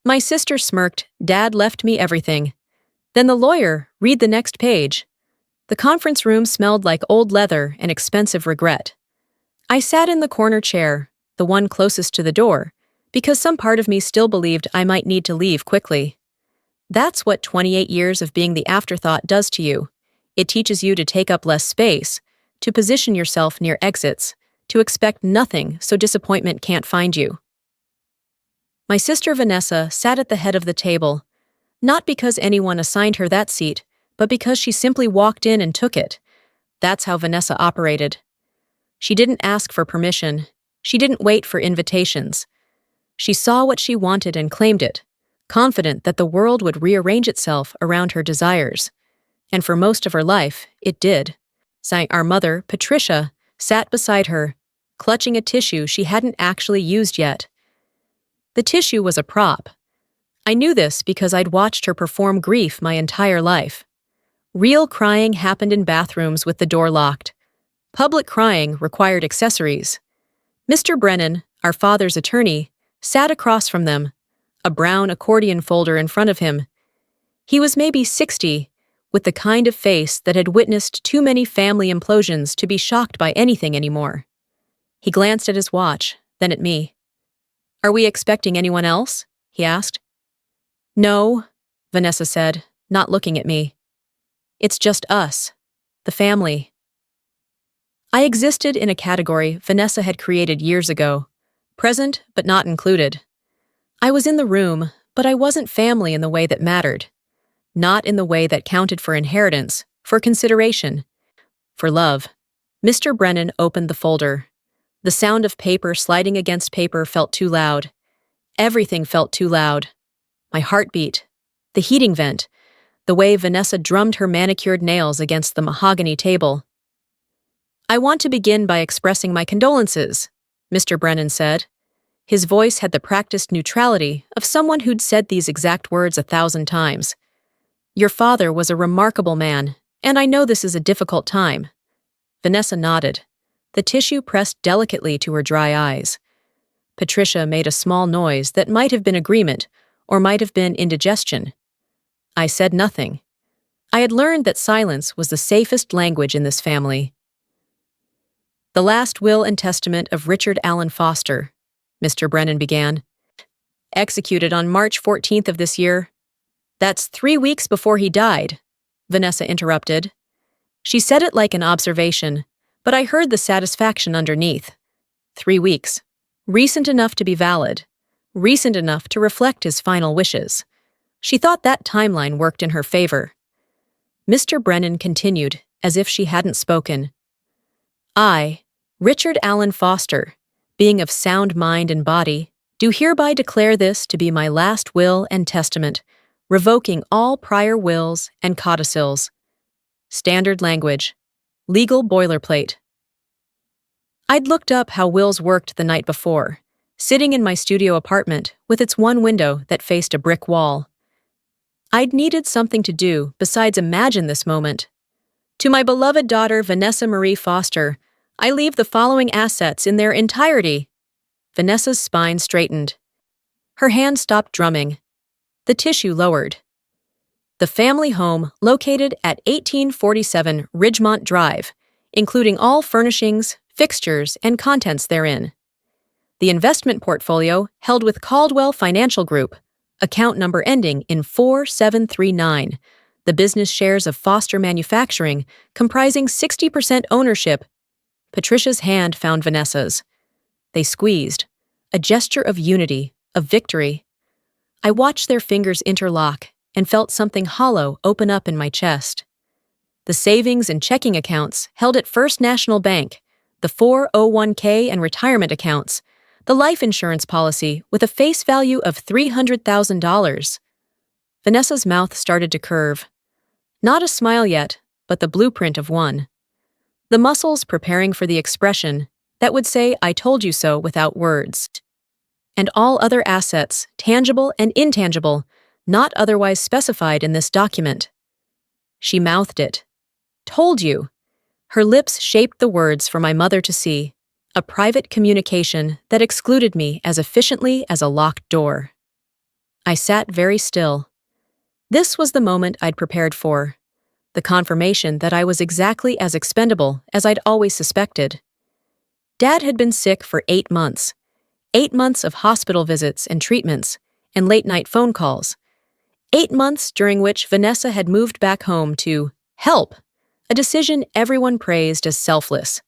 My sister smirked, "Dad left me everything." Then the lawyer, "Read the next page." The conference room smelled like old leather and expensive regret. I sat in the corner chair, the one closest to the door, because some part of me still believed I might need to leave quickly. That's what 28 years of being the afterthought does to you. It teaches you to take up less space, to position yourself near exits, to expect nothing so disappointment can't find you. My sister Vanessa sat at the head of the table, not because anyone assigned her that seat, but because she simply walked in and took it. That's how Vanessa operated. She didn't ask for permission. She didn't wait for invitations. She saw what she wanted and claimed it, confident that the world would rearrange itself around her desires. And for most of her life, it did. Our mother, Patricia, sat beside her, clutching a tissue she hadn't actually used yet. The tissue was a prop. I knew this because I'd watched her perform grief my entire life. Real crying happened in bathrooms with the door locked. Public crying required accessories. Mr. Brennan, our father's attorney, sat across from them, a brown accordion folder in front of him. He was maybe 60, with the kind of face that had witnessed too many family implosions to be shocked by anything anymore. He glanced at his watch, then at me. "Are we expecting anyone else?" he asked. "No," Vanessa said, not looking at me. "It's just us, the family." I existed in a category Vanessa had created years ago, present but not included. I was in the room, but I wasn't family in the way that mattered. Not in the way that counted for inheritance, for consideration, for love. Mr. Brennan opened the folder. The sound of paper sliding against paper felt too loud. Everything felt too loud. My heartbeat, the heating vent, the way Vanessa drummed her manicured nails against the mahogany table. "I want to begin by expressing my condolences," Mr. Brennan said. His voice had the practiced neutrality of someone who'd said these exact words 1,000 times. "Your father was a remarkable man, and I know this is a difficult time." Vanessa nodded. The tissue pressed delicately to her dry eyes. Patricia made a small noise that might have been agreement, or might have been indigestion. I said nothing. I had learned that silence was the safest language in this family. "The last will and testament of Richard Allen Foster," Mr. Brennan began, "executed on March 14th of this year." "That's 3 weeks before he died," Vanessa interrupted. She said it like an observation, but I heard the satisfaction underneath. 3 weeks. Recent enough to be valid. Recent enough to reflect his final wishes. She thought that timeline worked in her favor. Mr. Brennan continued, as if she hadn't spoken. "I, Richard Allen Foster, being of sound mind and body, do hereby declare this to be my last will and testament, revoking all prior wills and codicils." Standard language. Legal boilerplate. I'd looked up how wills worked the night before, sitting in my studio apartment with its one window that faced a brick wall. I'd needed something to do besides imagine this moment. "To my beloved daughter Vanessa Marie Foster, I leave the following assets in their entirety." Vanessa's spine straightened. Her hand stopped drumming. The tissue lowered. "The family home located at 1847 Ridgemont Drive, including all furnishings, fixtures, and contents therein. The investment portfolio held with Caldwell Financial Group, account number ending in 4739, the business shares of Foster Manufacturing comprising 60% ownership." Patricia's hand found Vanessa's. They squeezed, a gesture of unity, of victory. I watched their fingers interlock and felt something hollow open up in my chest. The savings and checking accounts held at First National Bank, the 401k and retirement accounts, the life insurance policy with a face value of $300,000. Vanessa's mouth started to curve. Not a smile yet, but the blueprint of one. The muscles preparing for the expression that would say "I told you so" without words. And all other assets, tangible and intangible, not otherwise specified in this document. She mouthed it. "Told you." Her lips shaped the words for my mother to see, a private communication that excluded me as efficiently as a locked door. I sat very still. This was the moment I'd prepared for. The confirmation that I was exactly as expendable as I'd always suspected. Dad had been sick for 8 months. 8 months of hospital visits and treatments, and late-night phone calls. 8 months during which Vanessa had moved back home to help, a decision everyone praised as selfless.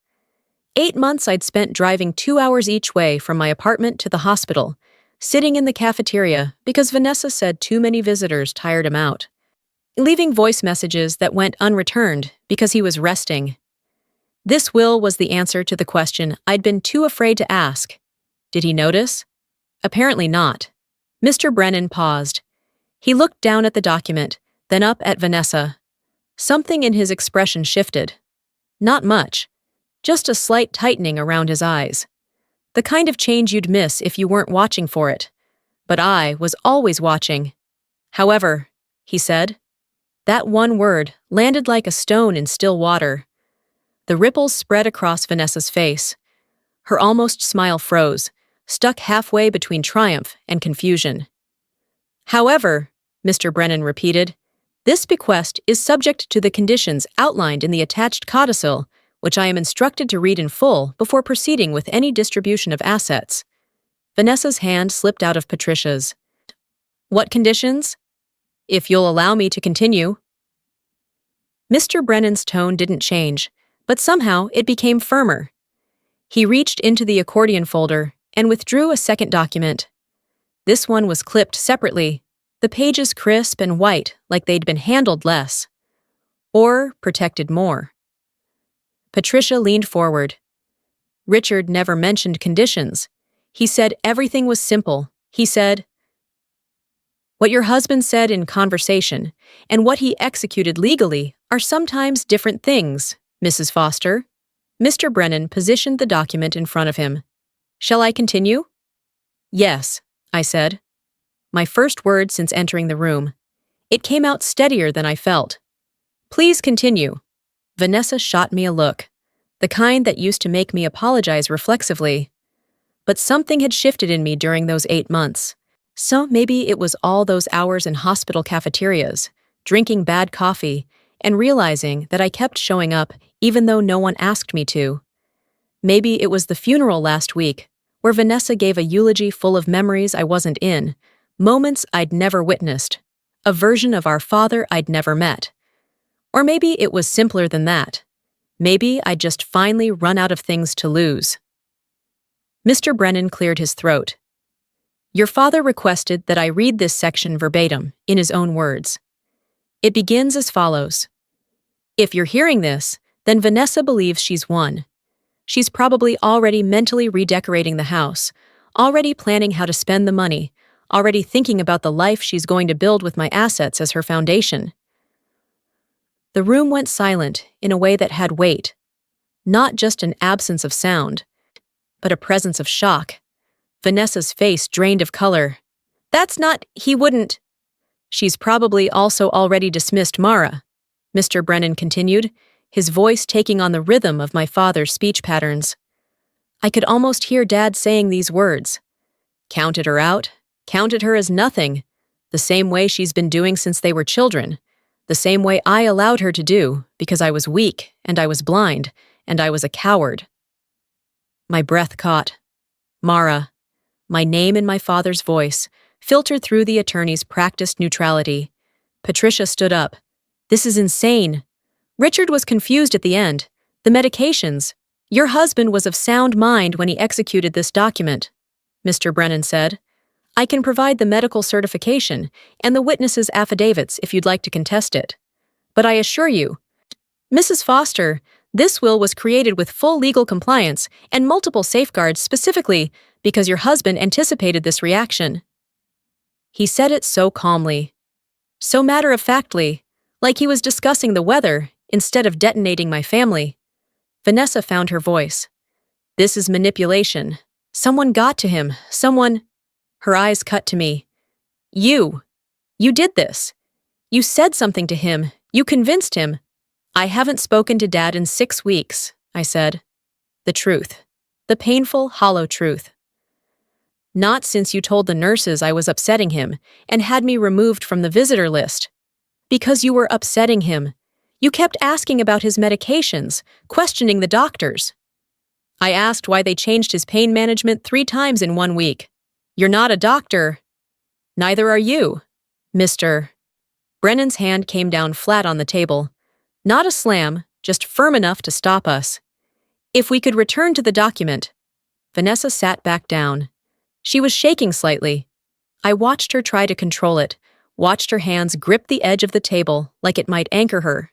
8 months I'd spent driving 2 hours each way from my apartment to the hospital, sitting in the cafeteria because Vanessa said too many visitors tired him out, leaving voice messages that went unreturned because he was resting. This will was the answer to the question I'd been too afraid to ask. Did he notice? Apparently not. Mr. Brennan paused. He looked down at the document, then up at Vanessa. Something in his expression shifted. Not much. Just a slight tightening around his eyes. The kind of change you'd miss if you weren't watching for it. But I was always watching. However, he said. That one word landed like a stone in still water. The ripples spread across Vanessa's face. Her almost smile froze, stuck halfway between triumph and confusion. However, Mr. Brennan repeated, this bequest is subject to the conditions outlined in the attached codicil, which I am instructed to read in full before proceeding with any distribution of assets. Vanessa's hand slipped out of Patricia's. What conditions? If you'll allow me to continue. Mr. Brennan's tone didn't change, but somehow it became firmer. He reached into the accordion folder and withdrew a second document. This one was clipped separately, the pages crisp and white like they'd been handled less. Or protected more. Patricia leaned forward. Richard never mentioned conditions. He said everything was simple. He said, what your husband said in conversation and what he executed legally are sometimes different things, Mrs. Foster. Mr. Brennan positioned the document in front of him. Shall I continue? Yes, I said. My first word since entering the room. It came out steadier than I felt. Please continue. Vanessa shot me a look, the kind that used to make me apologize reflexively. But something had shifted in me during those 8 months. So maybe it was all those hours in hospital cafeterias, drinking bad coffee, and realizing that I kept showing up even though no one asked me to. Maybe it was the funeral last week, where Vanessa gave a eulogy full of memories I wasn't in, moments I'd never witnessed, a version of our father I'd never met. Or maybe it was simpler than that. Maybe I'd just finally run out of things to lose. Mr. Brennan cleared his throat. Your father requested that I read this section verbatim, in his own words. It begins as follows. If you're hearing this, then Vanessa believes she's won. She's probably already mentally redecorating the house, already planning how to spend the money, already thinking about the life she's going to build with my assets as her foundation. The room went silent in a way that had weight, not just an absence of sound, but a presence of shock. Vanessa's face drained of color. That's not, he wouldn't. She's probably also already dismissed Mara, Mr. Brennan continued, his voice taking on the rhythm of my father's speech patterns. I could almost hear Dad saying these words. Counted her out, counted her as nothing, the same way she's been doing since they were children, the same way I allowed her to do because I was weak and I was blind and I was a coward. My breath caught. Mara. My name in my father's voice, filtered through the attorney's practiced neutrality. Patricia stood up. This is insane. Richard was confused at the end. The medications. Your husband was of sound mind when he executed this document, Mr. Brennan said. I can provide the medical certification and the witnesses' affidavits if you'd like to contest it. But I assure you, Mrs. Foster, this will was created with full legal compliance and multiple safeguards specifically because your husband anticipated this reaction. He said it so calmly, so matter-of-factly, like he was discussing the weather instead of detonating my family. Vanessa found her voice. This is manipulation. Someone got to him. Someone... Her eyes cut to me. You did this. You said something to him. You convinced him. I haven't spoken to Dad in 6 weeks, I said. The truth. The painful, hollow truth. Not since you told the nurses I was upsetting him and had me removed from the visitor list. Because you were upsetting him. You kept asking about his medications, questioning the doctors. I asked why they changed his pain management 3 times in 1 week. You're not a doctor. Neither are you, Mr. Brennan's hand came down flat on the table. Not a slam, just firm enough to stop us. If we could return to the document. Vanessa sat back down. She was shaking slightly. I watched her try to control it, watched her hands grip the edge of the table like it might anchor her.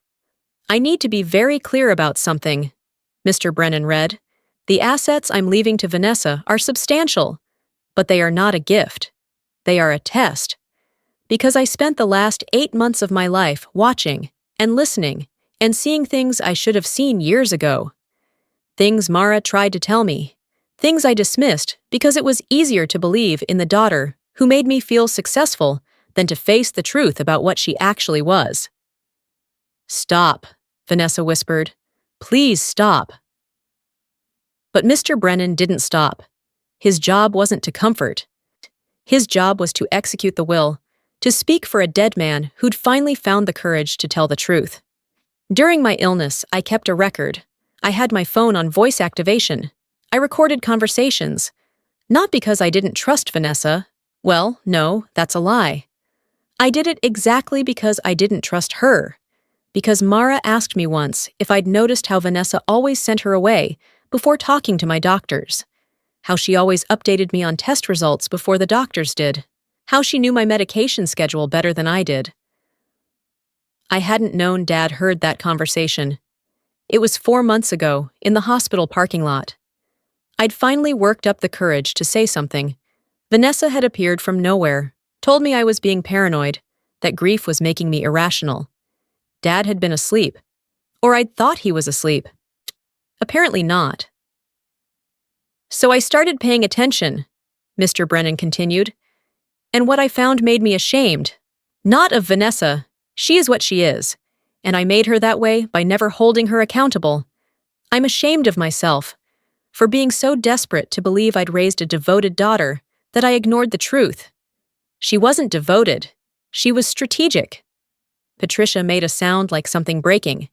I need to be very clear about something, Mr. Brennan read. The assets I'm leaving to Vanessa are substantial, but they are not a gift. They are a test. Because I spent the last 8 months of my life watching and listening and seeing things I should have seen years ago. Things Mara tried to tell me. Things I dismissed because it was easier to believe in the daughter who made me feel successful than to face the truth about what she actually was. Stop, Vanessa whispered. Please stop. But Mr. Brennan didn't stop. His job wasn't to comfort. His job was to execute the will, to speak for a dead man who'd finally found the courage to tell the truth. During my illness, I kept a record. I had my phone on voice activation. I recorded conversations. Not because I didn't trust Vanessa. Well, no, that's a lie. I did it exactly because I didn't trust her. Because Mara asked me once if I'd noticed how Vanessa always sent her away before talking to my doctors. How she always updated me on test results before the doctors did. How she knew my medication schedule better than I did. I hadn't known Dad heard that conversation. It was 4 months ago, in the hospital parking lot. I'd finally worked up the courage to say something. Vanessa had appeared from nowhere, told me I was being paranoid, that grief was making me irrational. Dad had been asleep. Or I'd thought he was asleep. Apparently not. So I started paying attention, Mr. Brennan continued. And what I found made me ashamed. Not of Vanessa. She is what she is. And I made her that way by never holding her accountable. I'm ashamed of myself for being so desperate to believe I'd raised a devoted daughter that I ignored the truth. She wasn't devoted. She was strategic. Patricia made a sound like something breaking.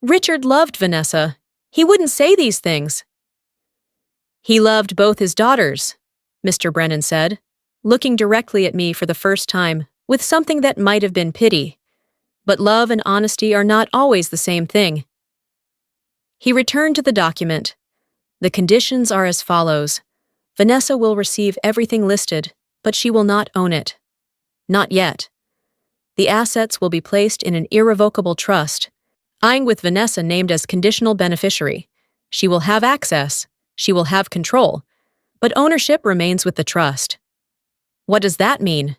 Richard loved Vanessa. He wouldn't say these things. He loved both his daughters, Mr. Brennan said, looking directly at me for the first time with something that might have been pity. But love and honesty are not always the same thing. He returned to the document. The conditions are as follows. Vanessa will receive everything listed, but she will not own it. Not yet. The assets will be placed in an irrevocable trust, eyeing with Vanessa named as conditional beneficiary. She will have access, she will have control, but ownership remains with the trust. What does that mean?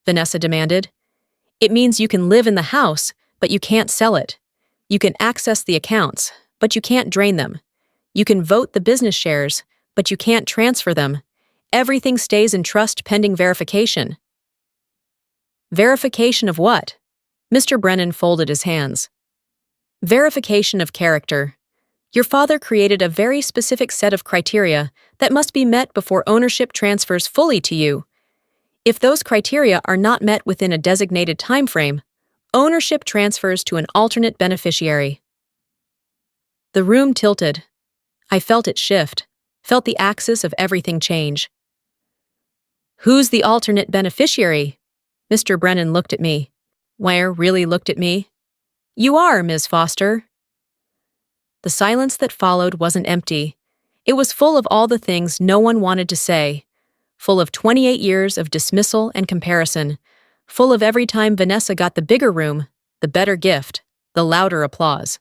Vanessa demanded. It means you can live in the house, but you can't sell it. You can access the accounts, but you can't drain them. You can vote the business shares, but you can't transfer them. Everything stays in trust pending verification. Verification of what? Mr. Brennan folded his hands. Verification of character. Your father created a very specific set of criteria that must be met before ownership transfers fully to you. If those criteria are not met within a designated time frame, ownership transfers to an alternate beneficiary. The room tilted. I felt it shift, felt the axis of everything change. Who's the alternate beneficiary? Mr. Brennan looked at me. Wire really looked at me. You are, Ms. Foster. The silence that followed wasn't empty. It was full of all the things no one wanted to say. Full of 28 years of dismissal and comparison. Full of every time Vanessa got the bigger room, the better gift, the louder applause.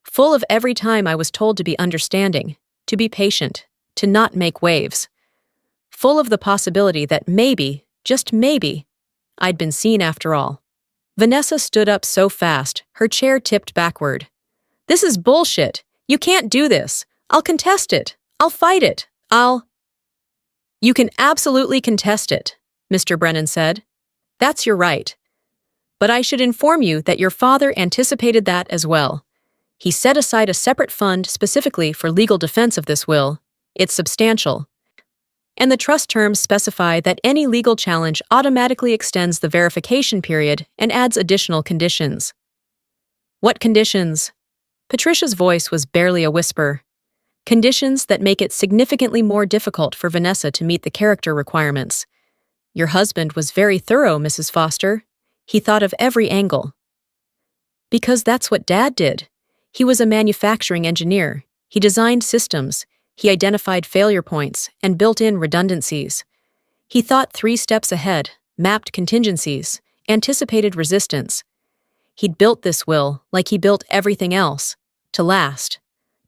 Full of every time I was told to be understanding, to be patient, to not make waves. Full of the possibility that maybe, just maybe, I'd been seen after all. Vanessa stood up so fast, her chair tipped backward. This is bullshit. You can't do this. I'll contest it. I'll fight it. You can absolutely contest it, Mr. Brennan said. That's your right. But I should inform you that your father anticipated that as well. He set aside a separate fund specifically for legal defense of this will. It's substantial. And the trust terms specify that any legal challenge automatically extends the verification period and adds additional conditions. What conditions? Patricia's voice was barely a whisper. Conditions that make it significantly more difficult for Vanessa to meet the character requirements. Your husband was very thorough, Mrs. Foster. He thought of every angle. Because that's what Dad did. He was a manufacturing engineer. He designed systems. He identified failure points and built in redundancies. He thought 3 steps ahead, mapped contingencies, anticipated resistance. He'd built this will, like he built everything else, to last,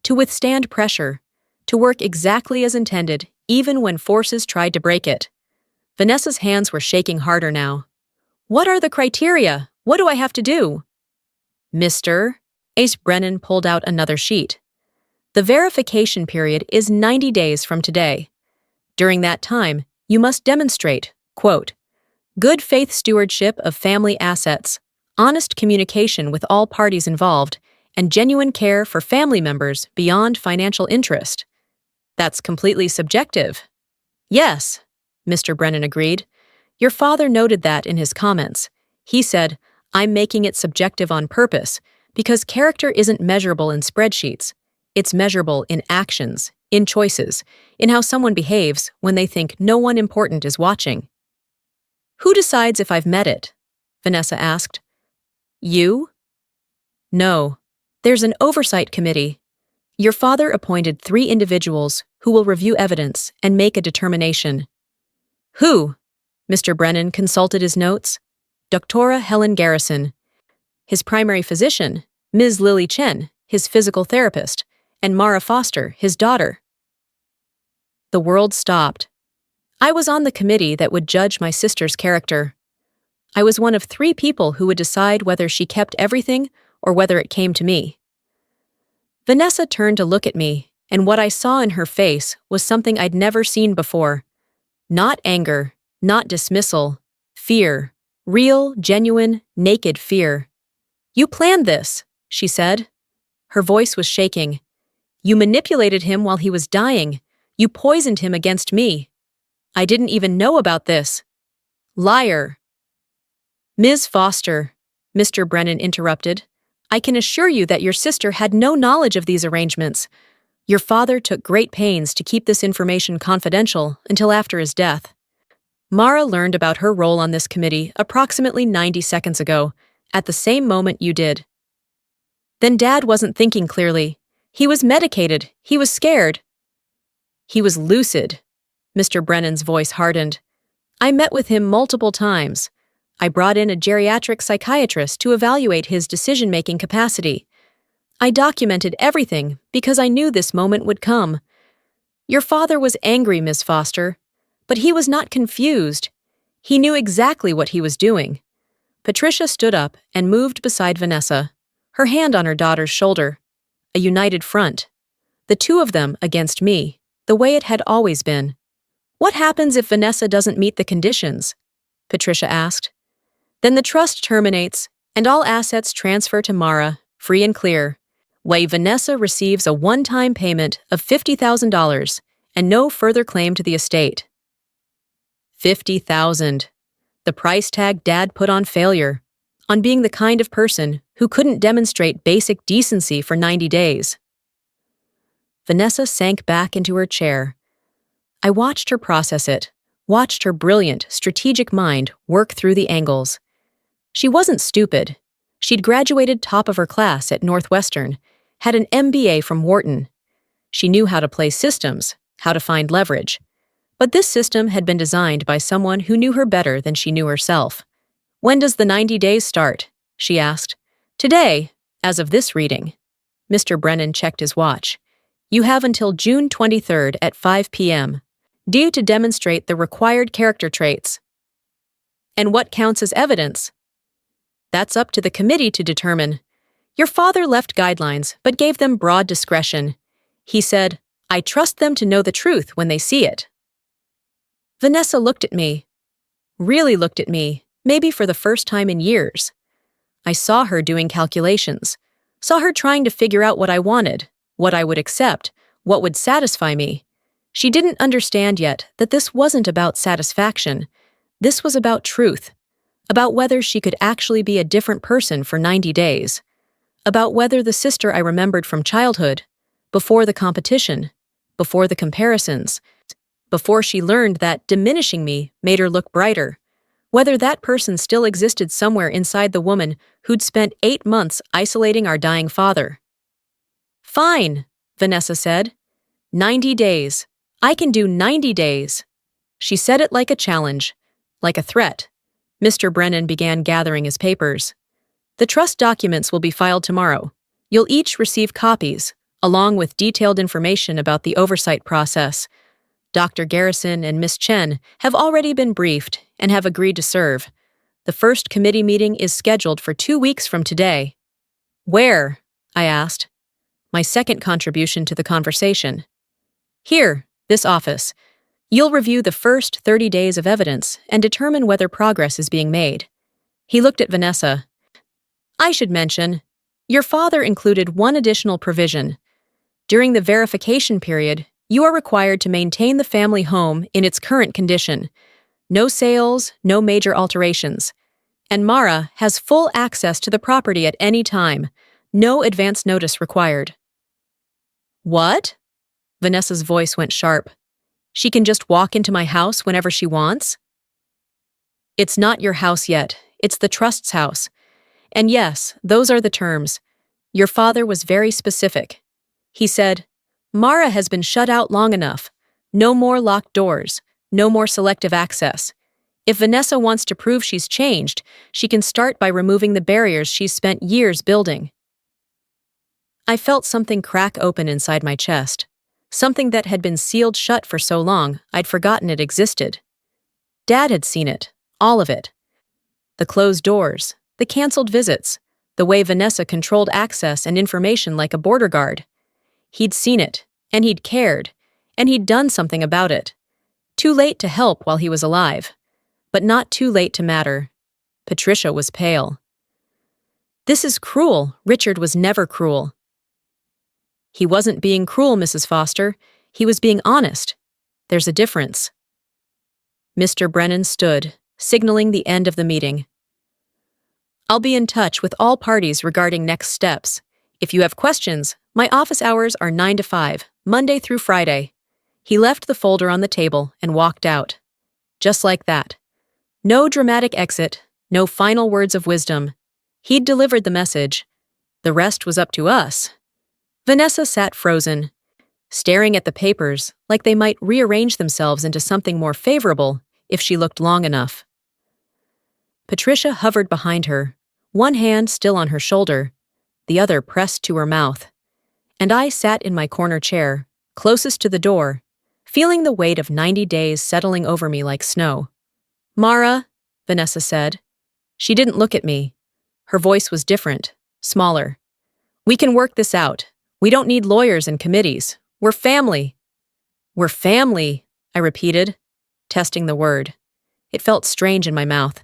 to withstand pressure, to work exactly as intended, even when forces tried to break it. Vanessa's hands were shaking harder now. What are the criteria? What do I have to do? Mr. Ace Brennan pulled out another sheet. The verification period is 90 days from today. During that time, you must demonstrate, quote, good faith stewardship of family assets, honest communication with all parties involved, and genuine care for family members beyond financial interest. That's completely subjective. Yes, Mr. Brennan agreed. Your father noted that in his comments. He said, I'm making it subjective on purpose because character isn't measurable in spreadsheets. It's measurable in actions, in choices, in how someone behaves when they think no one important is watching. Who decides if I've met it? Vanessa asked. You? No. There's an oversight committee. Your father appointed 3 individuals who will review evidence and make a determination. Who? Mr. Brennan consulted his notes. Dr. Helen Garrison. His primary physician, Ms. Lily Chen, his physical therapist, and Mara Foster, his daughter. The world stopped. I was on the committee that would judge my sister's character. I was one of 3 people who would decide whether she kept everything or whether it came to me. Vanessa turned to look at me, and what I saw in her face was something I'd never seen before. Not anger, not dismissal, fear, real, genuine, naked fear. You planned this, she said. Her voice was shaking. You manipulated him while he was dying. You poisoned him against me. I didn't even know about this. Liar. Ms. Foster, Mr. Brennan interrupted, I can assure you that your sister had no knowledge of these arrangements. Your father took great pains to keep this information confidential until after his death. Mara learned about her role on this committee approximately 90 seconds ago, at the same moment you did. Then Dad wasn't thinking clearly. He was medicated. He was scared. He was lucid. Mr. Brennan's voice hardened. I met with him multiple times. I brought in a geriatric psychiatrist to evaluate his decision-making capacity. I documented everything because I knew this moment would come. Your father was angry, Miss Foster, but he was not confused. He knew exactly what he was doing. Patricia stood up and moved beside Vanessa, her hand on her daughter's shoulder. A united front. The 2 of them against me, the way it had always been. What happens if Vanessa doesn't meet the conditions? Patricia asked. Then the trust terminates, and all assets transfer to Mara, free and clear, while Vanessa receives a one-time payment of $50,000 and no further claim to the estate. $50,000. The price tag Dad put on failure, on being the kind of person who couldn't demonstrate basic decency for 90 days. Vanessa sank back into her chair. I watched her process it, watched her brilliant, strategic mind work through the angles. She wasn't stupid. She'd graduated top of her class at Northwestern, had an MBA from Wharton. She knew how to play systems, how to find leverage. But this system had been designed by someone who knew her better than she knew herself. When does the 90 days start? She asked. Today, as of this reading. Mr. Brennan checked his watch. You have until June 23rd at 5 p.m. due to demonstrate the required character traits. And what counts as evidence? That's up to the committee to determine. Your father left guidelines, but gave them broad discretion. He said, I trust them to know the truth when they see it. Vanessa looked at me. Really looked at me, maybe for the first time in years. I saw her doing calculations, saw her trying to figure out what I wanted, what I would accept, what would satisfy me. She didn't understand yet that this wasn't about satisfaction. This was about truth, about whether she could actually be a different person for 90 days, about whether the sister I remembered from childhood, before the competition, before the comparisons, before she learned that diminishing me made her look brighter, whether that person still existed somewhere inside the woman who'd spent 8 months isolating our dying father. "Fine," Vanessa said. 90 days. I can do 90 days. She said it like a challenge, like a threat. Mr. Brennan began gathering his papers. "The trust documents will be filed tomorrow. You'll each receive copies, along with detailed information about the oversight process. Dr. Garrison and Miss Chen have already been briefed and have agreed to serve. The first committee meeting is scheduled for 2 weeks from today." "Where?" I asked. My second contribution to the conversation. "Here, this office. You'll review the first 30 days of evidence and determine whether progress is being made." He looked at Vanessa. "I should mention, your father included one additional provision. During the verification period, you are required to maintain the family home in its current condition. No sales, no major alterations. And Mara has full access to the property at any time. No advance notice required." "What?" Vanessa's voice went sharp. "She can just walk into my house whenever she wants?" "It's not your house yet. It's the trust's house. And yes, those are the terms. Your father was very specific. He said, 'Mara has been shut out long enough. No more locked doors. No more selective access. If Vanessa wants to prove she's changed, she can start by removing the barriers she's spent years building.'" I felt something crack open inside my chest. Something that had been sealed shut for so long, I'd forgotten it existed. Dad had seen it, all of it. The closed doors, the canceled visits, the way Vanessa controlled access and information like a border guard. He'd seen it, and he'd cared, and he'd done something about it. Too late to help while he was alive, but not too late to matter. Patricia was pale. "This is cruel. Richard was never cruel." "He wasn't being cruel, Mrs. Foster. He was being honest. There's a difference." Mr. Brennan stood, signaling the end of the meeting. "I'll be in touch with all parties regarding next steps. If you have questions, my office hours are 9 to 5, Monday through Friday." He left the folder on the table and walked out. Just like that. No dramatic exit, no final words of wisdom. He'd delivered the message. The rest was up to us. Vanessa sat frozen, staring at the papers like they might rearrange themselves into something more favorable if she looked long enough. Patricia hovered behind her, one hand still on her shoulder, the other pressed to her mouth. And I sat in my corner chair, closest to the door, feeling the weight of 90 days settling over me like snow. "Mara," Vanessa said. She didn't look at me. Her voice was different, smaller. "We can work this out. We don't need lawyers and committees. We're family." "We're family," I repeated, testing the word. It felt strange in my mouth.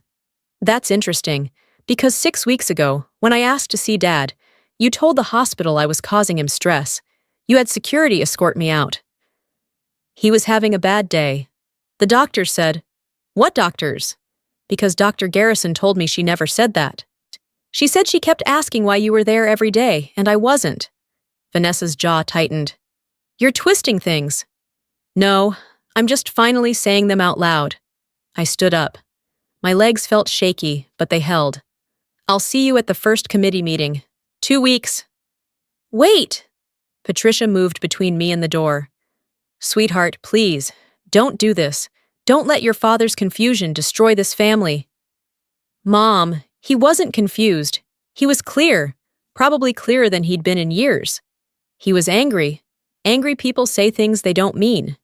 "That's interesting, because 6 weeks ago, when I asked to see Dad, you told the hospital I was causing him stress. You had security escort me out." "He was having a bad day. The doctors said—" "What doctors?" "Because Dr. Garrison told me she never said that. She said she kept asking why you were there every day, and I wasn't." Vanessa's jaw tightened. "You're twisting things." "No, I'm just finally saying them out loud." I stood up. My legs felt shaky, but they held. "I'll see you at the first committee meeting. 2 weeks." "Wait!" Patricia moved between me and the door. "Sweetheart, please, don't do this. Don't let your father's confusion destroy this family." "Mom, he wasn't confused. He was clear, probably clearer than he'd been in years. He was angry. Angry people say things they don't mean.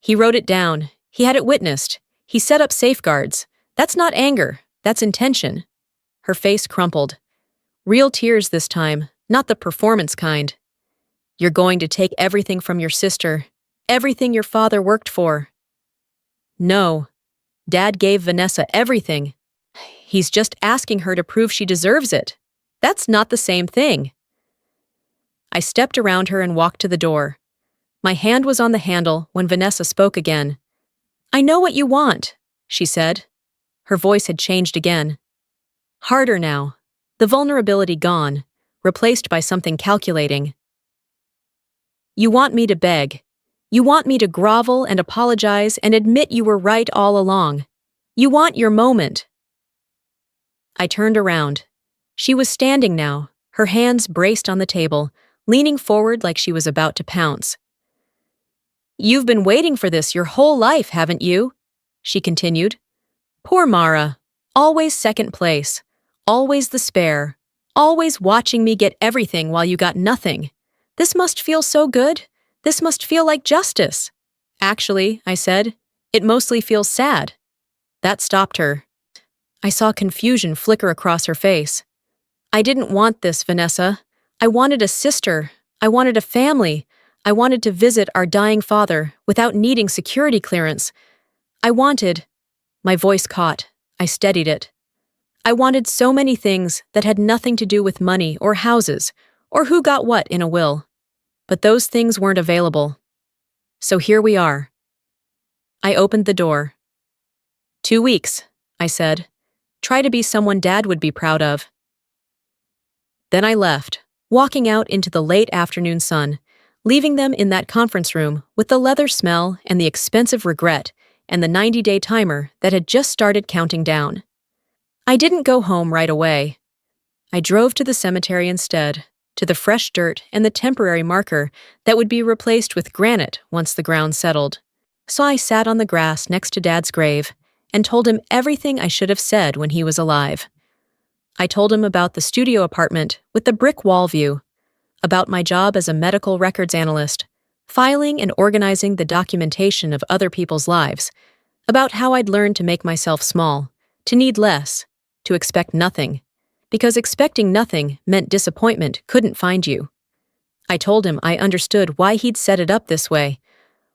He wrote it down. He had it witnessed. He set up safeguards. That's not anger. That's intention." Her face crumpled. Real tears this time, not the performance kind. "You're going to take everything from your sister, everything your father worked for." "No. Dad gave Vanessa everything. He's just asking her to prove she deserves it. That's not the same thing." I stepped around her and walked to the door. My hand was on the handle when Vanessa spoke again. "I know what you want," she said. Her voice had changed again. Harder now, the vulnerability gone, replaced by something calculating. "You want me to beg. You want me to grovel and apologize and admit you were right all along. You want your moment." I turned around. She was standing now, her hands braced on the table, leaning forward like she was about to pounce. "You've been waiting for this your whole life, haven't you?" she continued. "Poor Mara, always second place, always the spare, always watching me get everything while you got nothing. This must feel so good. This must feel like justice." "Actually," I said, "it mostly feels sad." That stopped her. I saw confusion flicker across her face. "I didn't want this, Vanessa. I wanted a sister. I wanted a family. I wanted to visit our dying father without needing security clearance. I wanted—" My voice caught. I steadied it. "I wanted so many things that had nothing to do with money or houses or who got what in a will. But those things weren't available. So here we are." I opened the door. 2 weeks, I said. Try to be someone Dad would be proud of. Then I left, walking out into the late afternoon sun, leaving them in that conference room with the leather smell and the expensive regret and the 90-day timer that had just started counting down. I didn't go home right away. I drove to the cemetery instead, to the fresh dirt and the temporary marker that would be replaced with granite once the ground settled. So I sat on the grass next to Dad's grave and told him everything I should have said when he was alive. I told him about the studio apartment with the brick wall view, about my job as a medical records analyst, filing and organizing the documentation of other people's lives, about how I'd learned to make myself small, to need less, to expect nothing, because expecting nothing meant disappointment couldn't find you. I told him I understood why he'd set it up this way,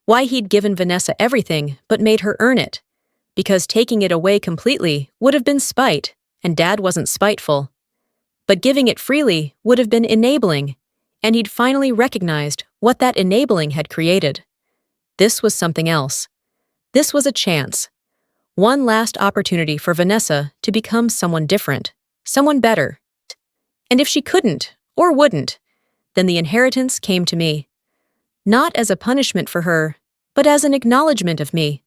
why he'd given Vanessa everything but made her earn it, because taking it away completely would have been spite, and Dad wasn't spiteful. But giving it freely would have been enabling, and he'd finally recognized what that enabling had created. This was something else. This was a chance. One last opportunity for Vanessa to become someone different, someone better. And if she couldn't, or wouldn't, then the inheritance came to me. Not as a punishment for her, but as an acknowledgement of me,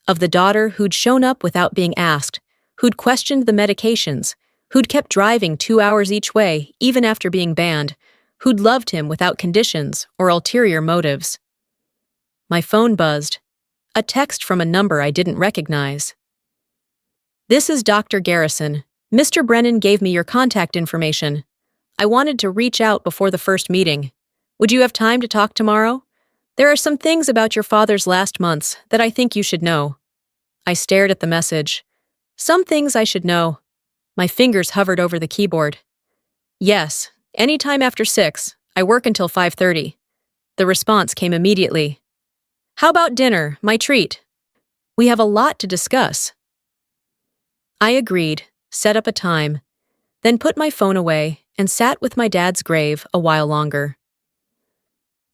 of the daughter who'd shown up without being asked, who'd questioned the medications, who'd kept driving 2 hours each way even after being banned, who'd loved him without conditions or ulterior motives. My phone buzzed. A text from a number I didn't recognize. "This is Dr. Garrison. Mr. Brennan gave me your contact information. I wanted to reach out before the first meeting. Would you have time to talk tomorrow? There are some things about your father's last months that I think you should know." I stared at the message. Some things I should know. My fingers hovered over the keyboard. "Yes, anytime after 6. I work until 5:30. The response came immediately. "How about dinner, my treat? We have a lot to discuss." I agreed, set up a time, then put my phone away and sat with my dad's grave a while longer.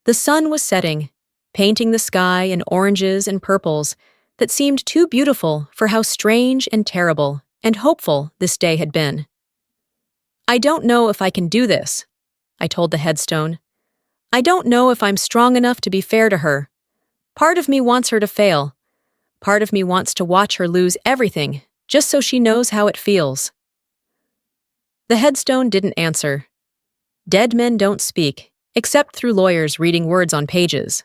The sun was setting, painting the sky in oranges and purples that seemed too beautiful for how strange and terrible and hopeful this day had been. "I don't know if I can do this," I told the headstone. "I don't know if I'm strong enough to be fair to her. Part of me wants her to fail. Part of me wants to watch her lose everything, just so she knows how it feels." The headstone didn't answer. Dead men don't speak, except through lawyers reading words on pages.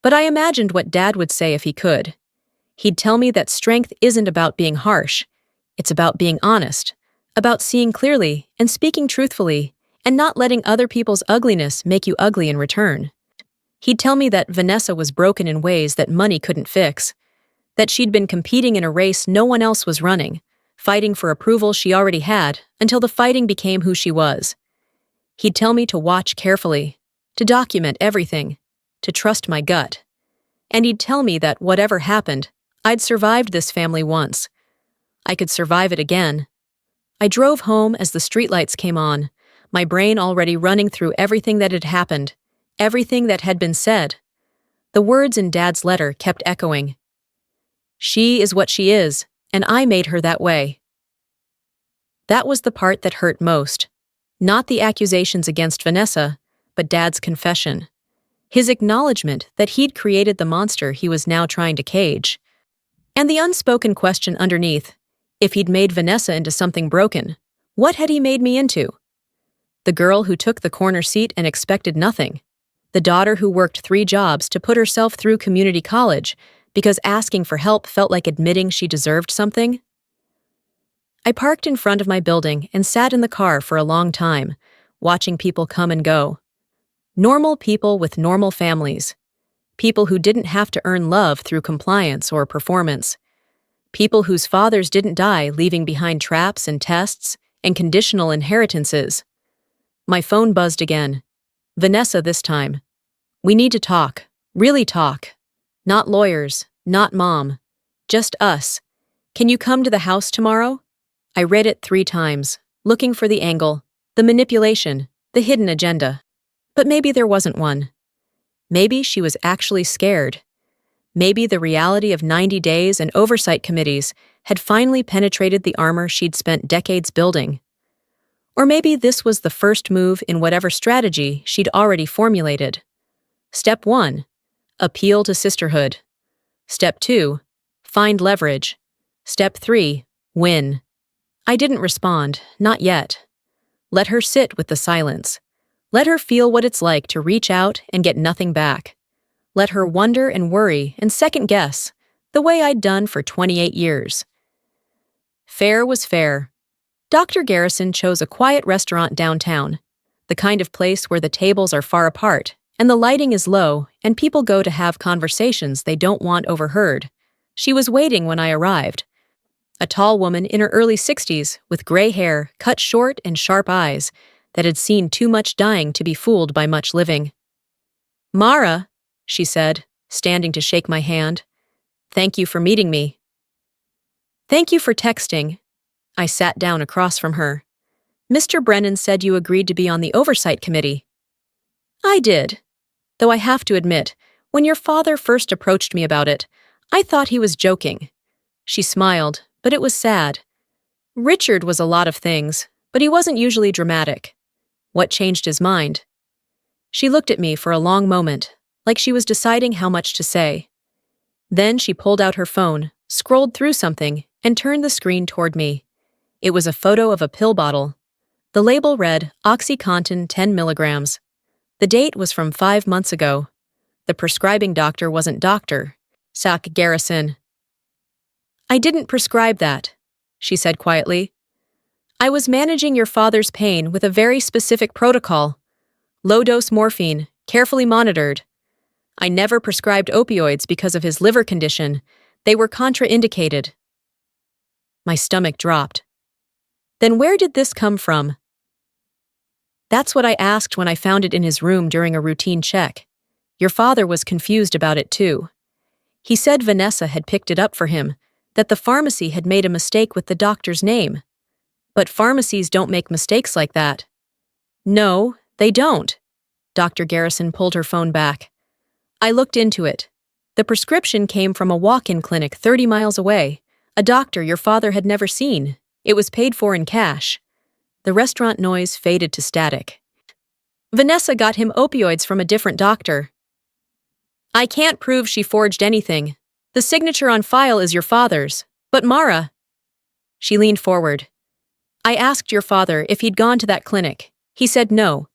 But I imagined what Dad would say if he could. He'd tell me that strength isn't about being harsh. It's about being honest, about seeing clearly and speaking truthfully, and not letting other people's ugliness make you ugly in return. He'd tell me that Vanessa was broken in ways that money couldn't fix, that she'd been competing in a race no one else was running, fighting for approval she already had until the fighting became who she was. He'd tell me to watch carefully, to document everything, to trust my gut. And he'd tell me that whatever happened, I'd survived this family once. I could survive it again. I drove home as the streetlights came on, my brain already running through everything that had happened, everything that had been said, The words in Dad's letter kept echoing. She is what she is, and I made her that way. That was the part that hurt most. Not the accusations against Vanessa, but Dad's confession. His acknowledgement that he'd created the monster he was now trying to cage. And the unspoken question underneath, if he'd made Vanessa into something broken, what had he made me into? The girl who took the corner seat and expected nothing. The daughter who worked 3 jobs to put herself through community college because asking for help felt like admitting she deserved something. I parked in front of my building and sat in the car for a long time, watching people come and go. Normal people with normal families. People who didn't have to earn love through compliance or performance. People whose fathers didn't die leaving behind traps and tests and conditional inheritances. My phone buzzed again. Vanessa this time. We need to talk. Really talk. Not lawyers, not mom. Just us. Can you come to the house tomorrow? I read it 3 times, looking for the angle, the manipulation, the hidden agenda. But maybe there wasn't one. Maybe she was actually scared. Maybe the reality of 90 days and oversight committees had finally penetrated the armor she'd spent decades building. Or maybe this was the first move in whatever strategy she'd already formulated. Step 1. Appeal to sisterhood. Step 2. Find leverage. Step 3. Win. I didn't respond, not yet. Let her sit with the silence. Let her feel what it's like to reach out and get nothing back. Let her wonder and worry and second guess, the way I'd done for 28 years. Fair was fair. Dr. Garrison chose a quiet restaurant downtown, the kind of place where the tables are far apart and the lighting is low and people go to have conversations they don't want overheard. She was waiting when I arrived. A tall woman in her early 60s with gray hair, cut short and sharp eyes that had seen too much dying to be fooled by much living. Mara, she said, standing to shake my hand. Thank you for meeting me. Thank you for texting. I sat down across from her. Mr. Brennan said you agreed to be on the oversight committee. I did. Though I have to admit, when your father first approached me about it, I thought he was joking. She smiled, but it was sad. Richard was a lot of things, but he wasn't usually dramatic. What changed his mind? She looked at me for a long moment, like she was deciding how much to say. Then she pulled out her phone, scrolled through something, and turned the screen toward me. It was a photo of a pill bottle. The label read OxyContin 10 milligrams. The date was from 5 months ago. The prescribing doctor wasn't Dr. Garrison. I didn't prescribe that, she said quietly. I was managing your father's pain with a very specific protocol. Low-dose morphine, carefully monitored. I never prescribed opioids because of his liver condition. They were contraindicated. My stomach dropped. Then where did this come from? That's what I asked when I found it in his room during a routine check. Your father was confused about it too. He said Vanessa had picked it up for him, that the pharmacy had made a mistake with the doctor's name. But pharmacies don't make mistakes like that. No, they don't. Dr. Garrison pulled her phone back. I looked into it. The prescription came from a walk-in clinic 30 miles away, a doctor your father had never seen. It was paid for in cash. The restaurant noise faded to static. Vanessa got him opioids from a different doctor. I can't prove she forged anything. The signature on file is your father's. But Mara... She leaned forward. I asked your father if he'd gone to that clinic. He said no.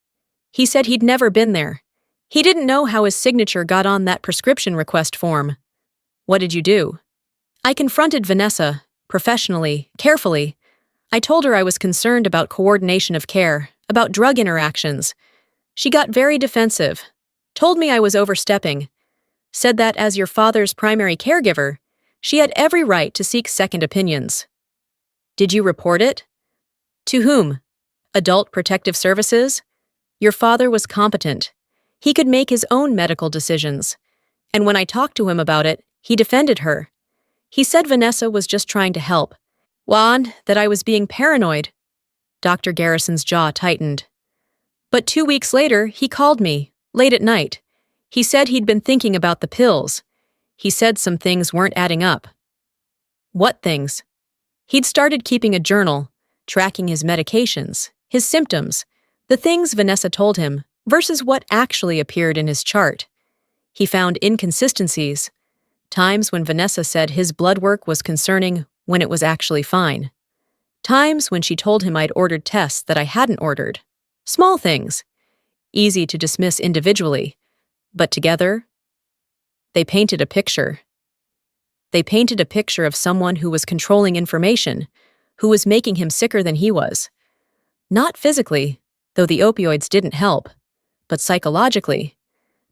He said he'd never been there. He didn't know how his signature got on that prescription request form. What did you do? I confronted Vanessa, professionally, carefully. I told her I was concerned about coordination of care, about drug interactions. She got very defensive, told me I was overstepping, said that as your father's primary caregiver, she had every right to seek second opinions. Did you report it? To whom? Adult Protective Services? Your father was competent. He could make his own medical decisions. And when I talked to him about it, he defended her. He said Vanessa was just trying to help. Juan, that I was being paranoid. Dr. Garrison's jaw tightened. But 2 weeks later, he called me, late at night. He said he'd been thinking about the pills. He said some things weren't adding up. What things? He'd started keeping a journal, tracking his medications, his symptoms, the things Vanessa told him versus what actually appeared in his chart. He found inconsistencies, times when Vanessa said his blood work was concerning when it was actually fine. Times when she told him I'd ordered tests that I hadn't ordered. Small things, easy to dismiss individually, but together, they painted a picture. They painted a picture of someone who was controlling information, who was making him sicker than he was. Not physically, though the opioids didn't help, but psychologically,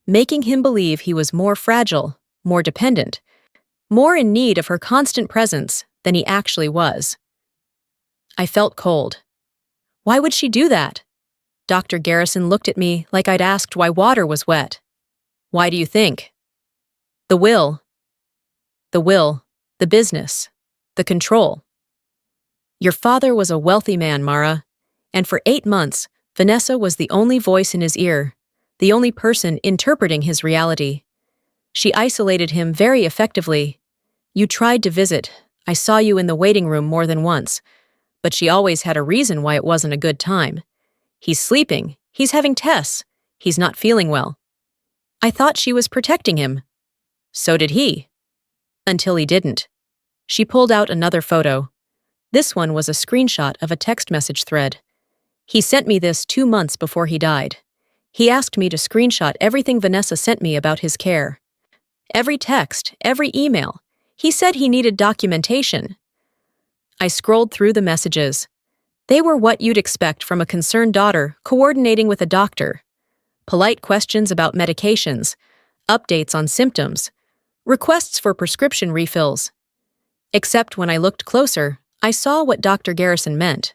making him believe he was more fragile, more dependent, more in need of her constant presence than he actually was. I felt cold. Why would she do that? Dr. Garrison looked at me like I'd asked why water was wet. Why do you think? The will, the business, the control. Your father was a wealthy man, Mara, and for 8 months, Vanessa was the only voice in his ear, the only person interpreting his reality. She isolated him very effectively. You tried to visit. I saw you in the waiting room more than once, but she always had a reason why it wasn't a good time. He's sleeping. He's having tests. He's not feeling well. I thought she was protecting him. So did he. Until he didn't. She pulled out another photo. This one was a screenshot of a text message thread. He sent me this 2 months before he died. He asked me to screenshot everything Vanessa sent me about his care. Every text, every email. He said he needed documentation. I scrolled through the messages. They were what you'd expect from a concerned daughter coordinating with a doctor. Polite questions about medications, updates on symptoms, requests for prescription refills. Except when I looked closer, I saw what Dr. Garrison meant.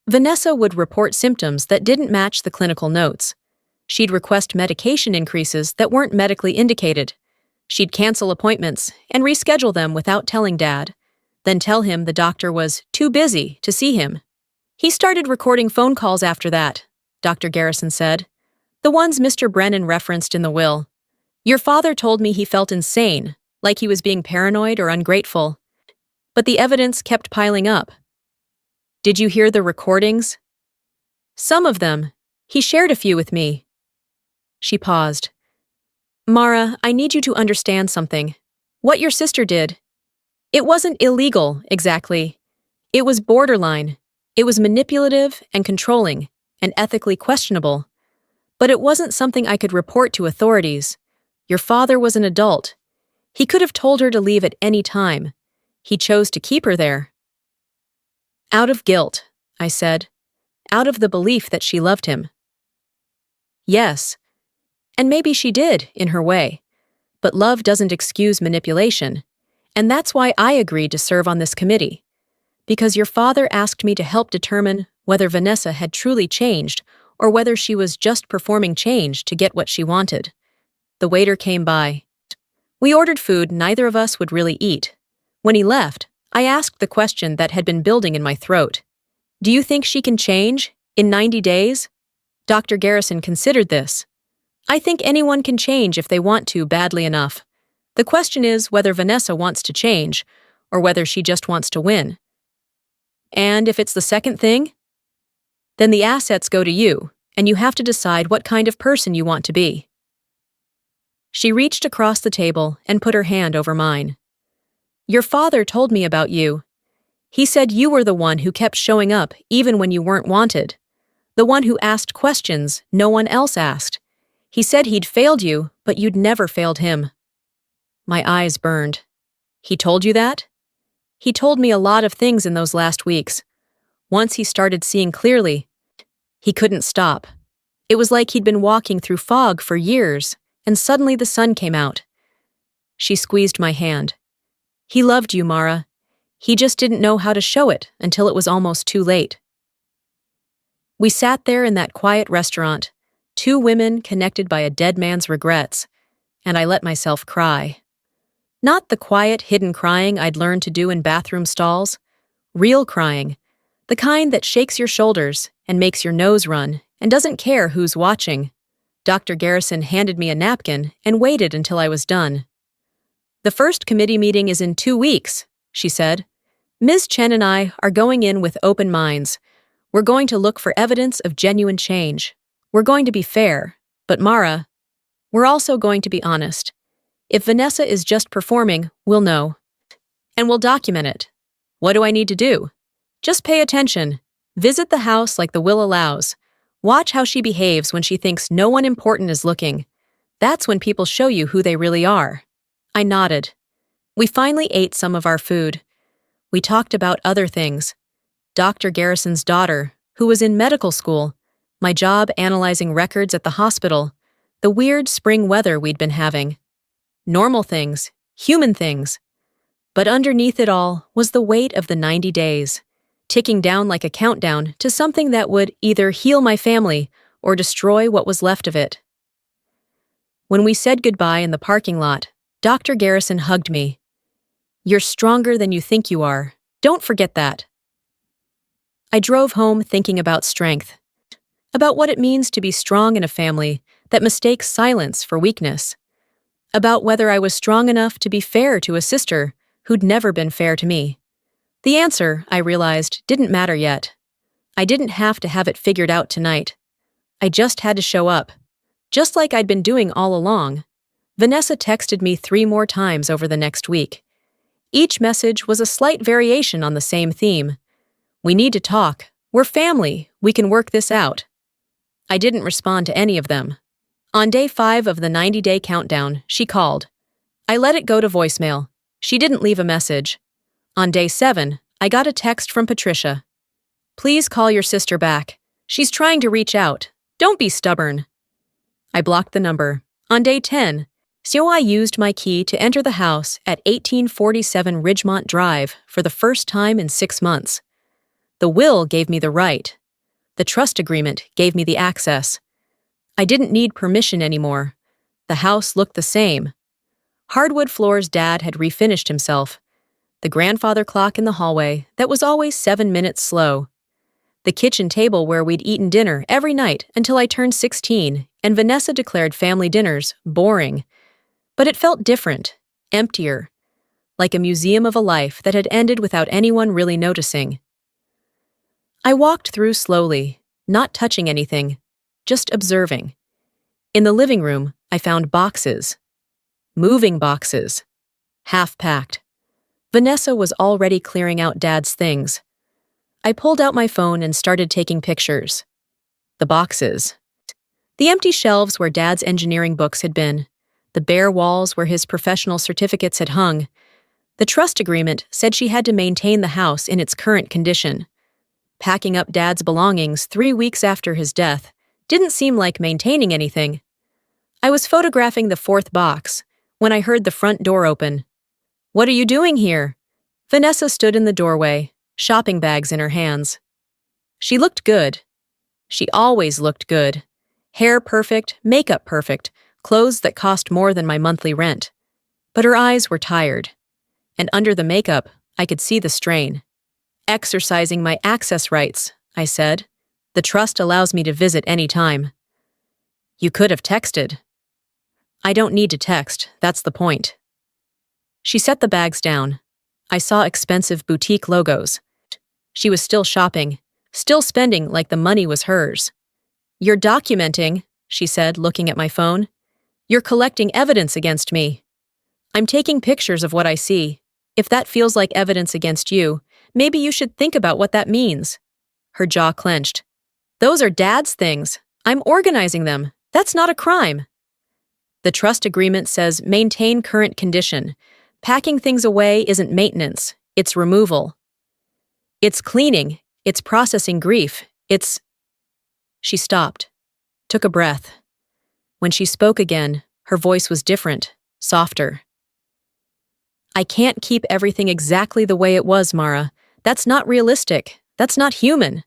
Vanessa would report symptoms that didn't match the clinical notes. She'd request medication increases that weren't medically indicated. She'd cancel appointments and reschedule them without telling Dad, then tell him the doctor was too busy to see him. He started recording phone calls after that, Dr. Garrison said. The ones Mr. Brennan referenced in the will. Your father told me he felt insane, like he was being paranoid or ungrateful. But the evidence kept piling up. Did you hear the recordings? Some of them. He shared a few with me. She paused. Mara, I need you to understand something. What your sister did. It wasn't illegal, exactly. It was borderline. It was manipulative and controlling and ethically questionable. But it wasn't something I could report to authorities. Your father was an adult. He could have told her to leave at any time. He chose to keep her there. Out of guilt, I said. Out of the belief that she loved him. Yes. And maybe she did, in her way. But love doesn't excuse manipulation. And that's why I agreed to serve on this committee. Because your father asked me to help determine whether Vanessa had truly changed or whether she was just performing change to get what she wanted. The waiter came by. We ordered food neither of us would really eat. When he left, I asked the question that had been building in my throat. Do you think she can change in 90 days? Dr. Garrison considered this. I think anyone can change if they want to badly enough. The question is whether Vanessa wants to change or whether she just wants to win. And if it's the second thing, then the assets go to you, and you have to decide what kind of person you want to be. She reached across the table and put her hand over mine. Your father told me about you. He said you were the one who kept showing up even when you weren't wanted. The one who asked questions no one else asked. He said he'd failed you, but you'd never failed him. My eyes burned. He told you that? He told me a lot of things in those last weeks. Once he started seeing clearly, he couldn't stop. It was like he'd been walking through fog for years, and suddenly the sun came out. She squeezed my hand. He loved you, Mara. He just didn't know how to show it until it was almost too late. We sat there in that quiet restaurant, 2 women connected by a dead man's regrets, and I let myself cry. Not the quiet, hidden crying I'd learned to do in bathroom stalls. Real crying, the kind that shakes your shoulders and makes your nose run and doesn't care who's watching. Dr. Garrison handed me a napkin and waited until I was done. "The first committee meeting is in 2 weeks," she said. "Ms. Chen and I are going in with open minds. We're going to look for evidence of genuine change. We're going to be fair. But Mara, we're also going to be honest. If Vanessa is just performing, we'll know. And we'll document it. What do I need to do? Just pay attention. Visit the house like the will allows. Watch how she behaves when she thinks no one important is looking. That's when people show you who they really are." I nodded. We finally ate some of our food. We talked about other things. Dr. Garrison's daughter, who was in medical school, my job analyzing records at the hospital, the weird spring weather we'd been having. Normal things, human things. But underneath it all was the weight of the 90 days, ticking down like a countdown to something that would either heal my family or destroy what was left of it. When we said goodbye in the parking lot, Dr. Garrison hugged me. "You're stronger than you think you are. Don't forget that." I drove home thinking about strength, about what it means to be strong in a family that mistakes silence for weakness, about whether I was strong enough to be fair to a sister who'd never been fair to me. The answer, I realized, didn't matter yet. I didn't have to have it figured out tonight. I just had to show up, just like I'd been doing all along. Vanessa texted me 3 more times over the next week. Each message was a slight variation on the same theme. "We need to talk. We're family. We can work this out." I didn't respond to any of them. On day 5 of the 90-day countdown, she called. I let it go to voicemail. She didn't leave a message. On day 7, I got a text from Patricia. "Please call your sister back. She's trying to reach out. Don't be stubborn." I blocked the number. On day 10, I used my key to enter the house at 1847 Ridgemont Drive for the first time in 6 months. The will gave me the right. The trust agreement gave me the access. I didn't need permission anymore. The house looked the same. Hardwood floors Dad had refinished himself. The grandfather clock in the hallway that was always 7 minutes slow. The kitchen table where we'd eaten dinner every night until I turned 16 and Vanessa declared family dinners boring. But it felt different, emptier, like a museum of a life that had ended without anyone really noticing. I walked through slowly, not touching anything, just observing. In the living room, I found boxes. Moving boxes. Half-packed. Vanessa was already clearing out Dad's things. I pulled out my phone and started taking pictures. The boxes. The empty shelves where Dad's engineering books had been. The bare walls where his professional certificates had hung. The trust agreement said she had to maintain the house in its current condition. Packing up Dad's belongings 3 weeks after his death didn't seem like maintaining anything. I was photographing the 4th box when I heard the front door open. "What are you doing here?" Vanessa stood in the doorway, shopping bags in her hands. She looked good. She always looked good. Hair perfect, makeup perfect, clothes that cost more than my monthly rent. But her eyes were tired. And under the makeup, I could see the strain. "Exercising my access rights," I said. "The trust allows me to visit any time." "You could have texted." "I don't need to text, that's the point." She set the bags down. I saw expensive boutique logos. She was still shopping, still spending like the money was hers. "You're documenting," she said, looking at my phone. "You're collecting evidence against me." "I'm taking pictures of what I see. If that feels like evidence against you, maybe you should think about what that means." Her jaw clenched. "Those are Dad's things. I'm organizing them. That's not a crime." "The trust agreement says maintain current condition. Packing things away isn't maintenance, it's removal. It's cleaning, it's processing grief, it's—" She stopped, took a breath. When she spoke again, her voice was different, softer. "I can't keep everything exactly the way it was, Mara. That's not realistic. That's not human."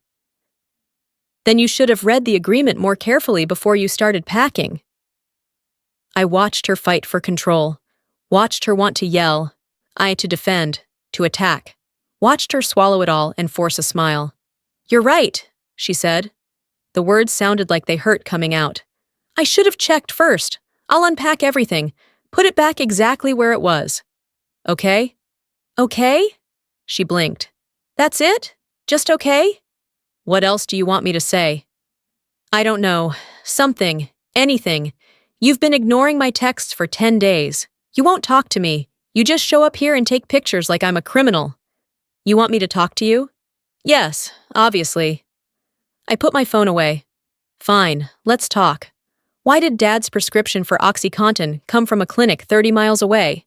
"Then you should have read the agreement more carefully before you started packing." I watched her fight for control, watched her want to yell, I to defend, to attack, watched her swallow it all and force a smile. "You're right," she said. The words sounded like they hurt coming out. I should have checked first. I'll unpack everything. Put it back exactly where it was. Okay? Okay? She blinked. That's it? Just okay? What else do you want me to say? I don't know. Something. Anything. You've been ignoring my texts for 10 days. You won't talk to me. You just show up here and take pictures like I'm a criminal. You want me to talk to you? Yes, obviously. I put my phone away. Fine, let's talk. Why did Dad's prescription for OxyContin come from a clinic 30 miles away?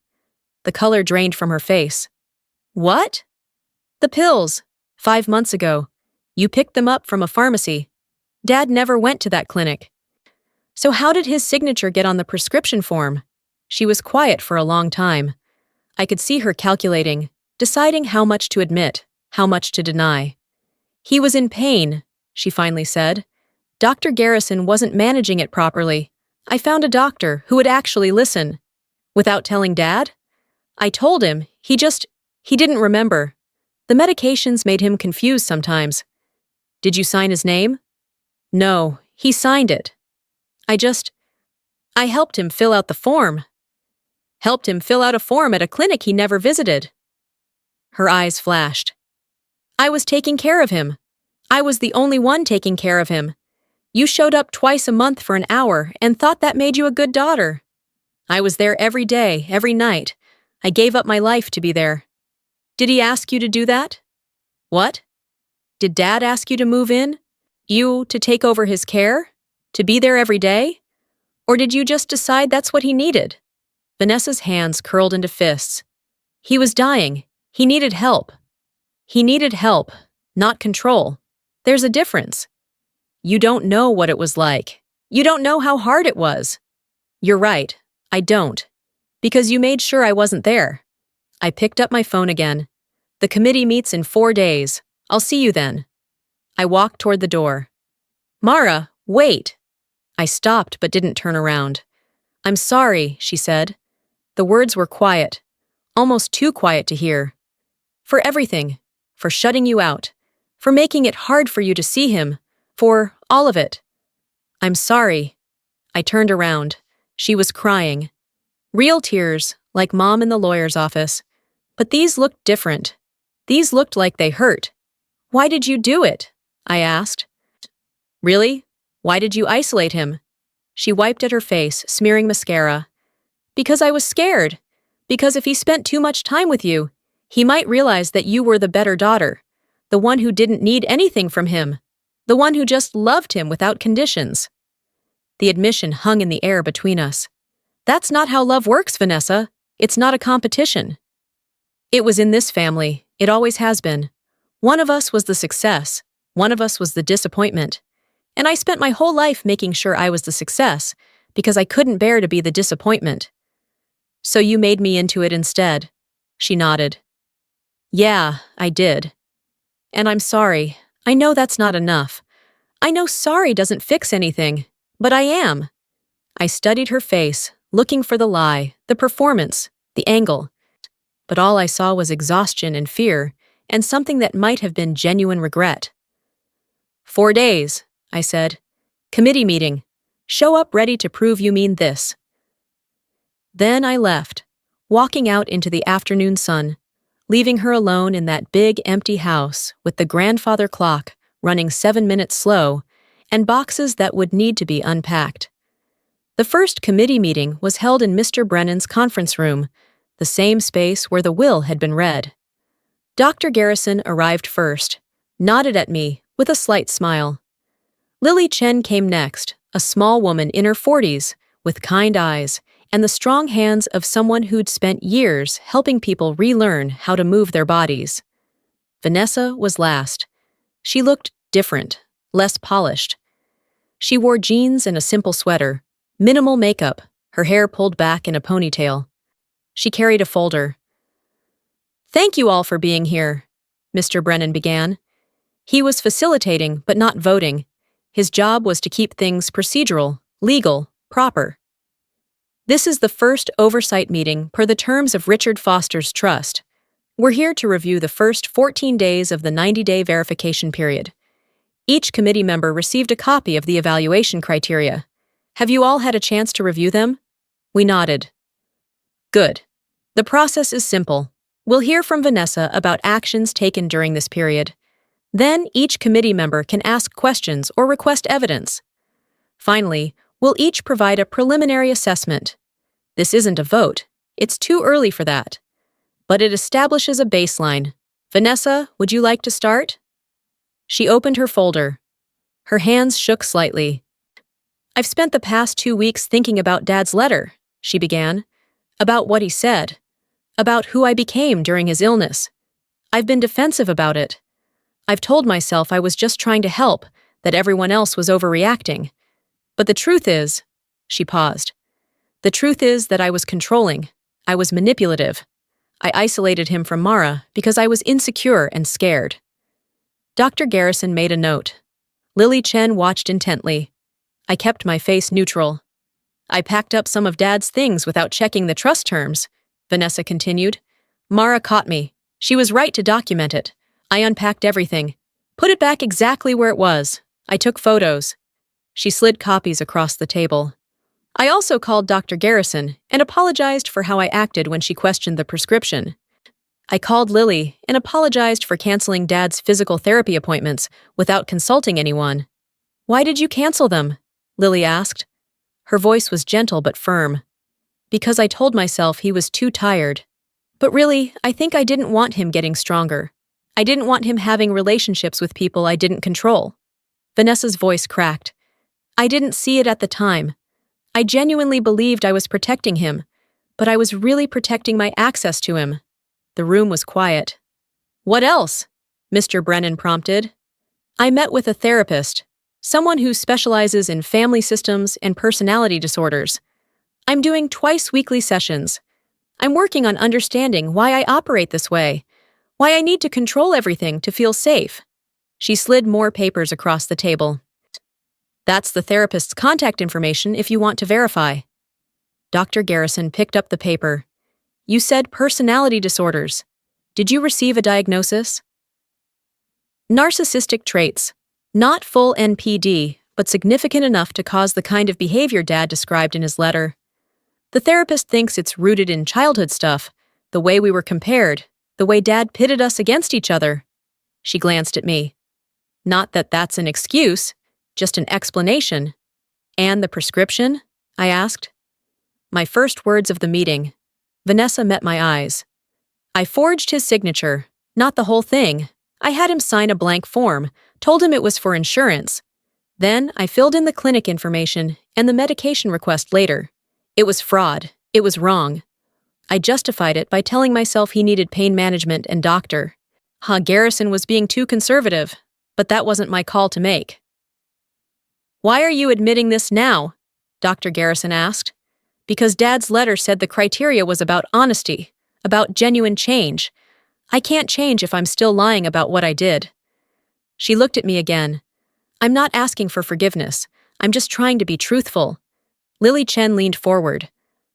The color drained from her face. What? The pills. 5 months ago. You picked them up from a pharmacy. Dad never went to that clinic. So how did his signature get on the prescription form? She was quiet for a long time. I could see her calculating, deciding how much to admit, how much to deny. He was in pain, she finally said. Dr. Garrison wasn't managing it properly. I found a doctor who would actually listen. Without telling Dad? I told him, he didn't remember. The medications made him confused sometimes. Did you sign his name? No, he signed it. I helped him fill out the form. Helped him fill out a form at a clinic he never visited. Her eyes flashed. I was taking care of him. I was the only one taking care of him. You showed up twice a month for an hour and thought that made you a good daughter. I was there every day, every night. I gave up my life to be there. Did he ask you to do that? What? Did Dad ask you to move in? You to take over his care? To be there every day? Or did you just decide that's what he needed? Vanessa's hands curled into fists. He was dying. He needed help. He needed help, not control. There's a difference. You don't know what it was like. You don't know how hard it was. You're right, I don't. Because you made sure I wasn't there. I picked up my phone again. The committee meets in 4 days. I'll see you then. I walked toward the door. Mara, wait. I stopped but didn't turn around. I'm sorry, she said. The words were quiet, almost too quiet to hear. For everything, for shutting you out, for making it hard for you to see him, for all of it. I'm sorry. I turned around. She was crying. Real tears, like Mom in the lawyer's office. But these looked different. These looked like they hurt. Why did you do it? I asked. Really? Why did you isolate him? She wiped at her face, smearing mascara. Because I was scared. Because if he spent too much time with you, he might realize that you were the better daughter, the one who didn't need anything from him, the one who just loved him without conditions. The admission hung in the air between us. That's not how love works, Vanessa. It's not a competition. It was in this family. It always has been. One of us was the success. One of us was the disappointment. And I spent my whole life making sure I was the success because I couldn't bear to be the disappointment. So you made me into it instead. She nodded. Yeah, I did. And I'm sorry. I know that's not enough. I know sorry doesn't fix anything, but I am. I studied her face, looking for the lie, the performance, the angle. But all I saw was exhaustion and fear, and something that might have been genuine regret. 4 days, I said. Committee meeting. Show up ready to prove you mean this. Then I left, walking out into the afternoon sun, leaving her alone in that big empty house with the grandfather clock running 7 minutes slow and boxes that would need to be unpacked. The first committee meeting was held in Mr. Brennan's conference room, the same space where the will had been read. Dr. Garrison arrived first, nodded at me with a slight smile. Lily Chen came next, a small woman in her 40s, with kind eyes and the strong hands of someone who'd spent years helping people relearn how to move their bodies. Vanessa was last. She looked different, less polished. She wore jeans and a simple sweater, minimal makeup, her hair pulled back in a ponytail. She carried a folder. Thank you all for being here, Mr. Brennan began. He was facilitating, but not voting. His job was to keep things procedural, legal, proper. This is the first oversight meeting per the terms of Richard Foster's trust. We're here to review the first 14 days of the 90-day verification period. Each committee member received a copy of the evaluation criteria. Have you all had a chance to review them? We nodded. Good. The process is simple. We'll hear from Vanessa about actions taken during this period. Then each committee member can ask questions or request evidence. Finally, we'll each provide a preliminary assessment. This isn't a vote. It's too early for that. But it establishes a baseline. Vanessa, would you like to start? She opened her folder. Her hands shook slightly. I've spent the past 2 weeks thinking about Dad's letter, she began. About what he said. About who I became during his illness. I've been defensive about it. I've told myself I was just trying to help, that everyone else was overreacting. But the truth is, she paused. The truth is that I was controlling. I was manipulative. I isolated him from Mara because I was insecure and scared. Dr. Garrison made a note. Lily Chen watched intently. I kept my face neutral. I packed up some of Dad's things without checking the trust terms, Vanessa continued. Mara caught me. She was right to document it. I unpacked everything. Put it back exactly where it was. I took photos. She slid copies across the table. I also called Dr. Garrison and apologized for how I acted when she questioned the prescription. I called Lily and apologized for canceling Dad's physical therapy appointments without consulting anyone. Why did you cancel them? Lily asked. Her voice was gentle but firm. Because I told myself he was too tired. But really, I think I didn't want him getting stronger. I didn't want him having relationships with people I didn't control. Vanessa's voice cracked. I didn't see it at the time. I genuinely believed I was protecting him, but I was really protecting my access to him. The room was quiet. What else? Mr. Brennan prompted. I met with a therapist, someone who specializes in family systems and personality disorders. I'm doing twice-weekly sessions. I'm working on understanding why I operate this way, why I need to control everything to feel safe. She slid more papers across the table. That's the therapist's contact information if you want to verify. Dr. Garrison picked up the paper. You said personality disorders. Did you receive a diagnosis? Narcissistic traits. Not full NPD, but significant enough to cause the kind of behavior Dad described in his letter. The therapist thinks it's rooted in childhood stuff, the way we were compared, the way Dad pitted us against each other. She glanced at me. Not that that's an excuse, just an explanation. And the prescription? I asked. My first words of the meeting. Vanessa met my eyes. I forged his signature, not the whole thing. I had him sign a blank form, told him it was for insurance. Then I filled in the clinic information and the medication request later. It was fraud. It was wrong. I justified it by telling myself he needed pain management and doctor. Garrison was being too conservative, but that wasn't my call to make. Why are you admitting this now? Dr. Garrison asked. Because Dad's letter said the criteria was about honesty, about genuine change. I can't change if I'm still lying about what I did. She looked at me again. I'm not asking for forgiveness. I'm just trying to be truthful. Lily Chen leaned forward.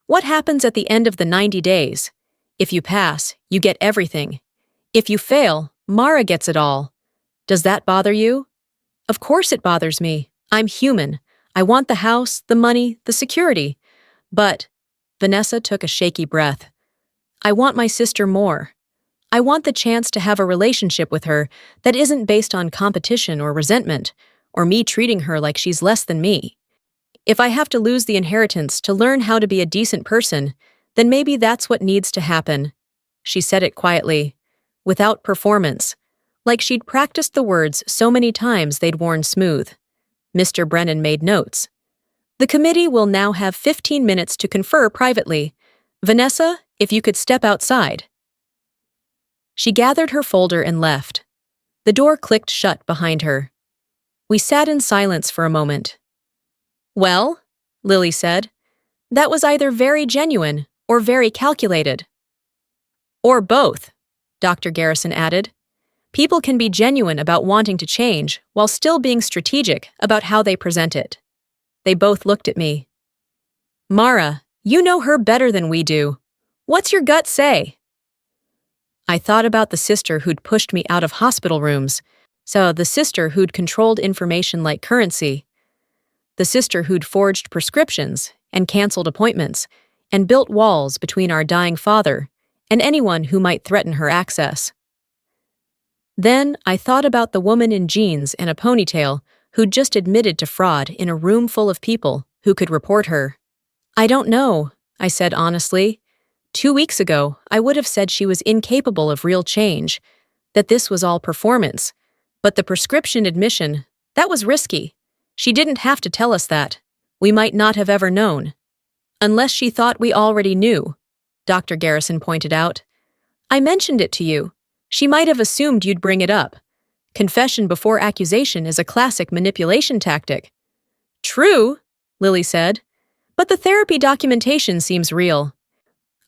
What happens at the end of the 90 days? If you pass, you get everything. If you fail, Mara gets it all. Does that bother you? Of course it bothers me. I'm human. I want the house, the money, the security. But, Vanessa took a shaky breath. I want my sister more. I want the chance to have a relationship with her that isn't based on competition or resentment, or me treating her like she's less than me. If I have to lose the inheritance to learn how to be a decent person, then maybe that's what needs to happen. She said it quietly, without performance, like she'd practiced the words so many times they'd worn smooth. Mr. Brennan made notes. The committee will now have 15 minutes to confer privately. Vanessa, if you could step outside. She gathered her folder and left. The door clicked shut behind her. We sat in silence for a moment. Well, Lily said, that was either very genuine or very calculated. Or both, Dr. Garrison added. People can be genuine about wanting to change while still being strategic about how they present it. They both looked at me. Mara, you know her better than we do. What's your gut say? I thought about the sister who'd pushed me out of hospital rooms, so the sister who'd controlled information like currency. the sister who'd forged prescriptions and canceled appointments and built walls between our dying father and anyone who might threaten her access. Then I thought about the woman in jeans and a ponytail who'd just admitted to fraud in a room full of people who could report her. I don't know, I said honestly. 2 weeks ago, I would have said she was incapable of real change, that this was all performance. But the prescription admission, that was risky. She didn't have to tell us that. We might not have ever known. Unless she thought we already knew, Dr. Garrison pointed out. I mentioned it to you. She might have assumed you'd bring it up. Confession before accusation is a classic manipulation tactic. True, Lily said, but the therapy documentation seems real.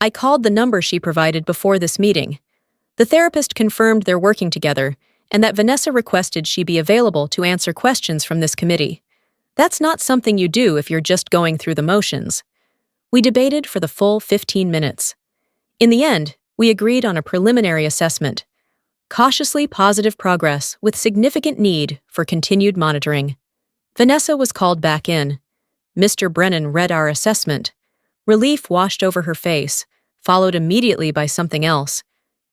I called the number she provided before this meeting. The therapist confirmed they're working together and that Vanessa requested she be available to answer questions from this committee. That's not something you do if you're just going through the motions. We debated for the full 15 minutes. In the end, we agreed on a preliminary assessment. Cautiously positive progress with significant need for continued monitoring. Vanessa was called back in. Mr. Brennan read our assessment. Relief washed over her face, followed immediately by something else.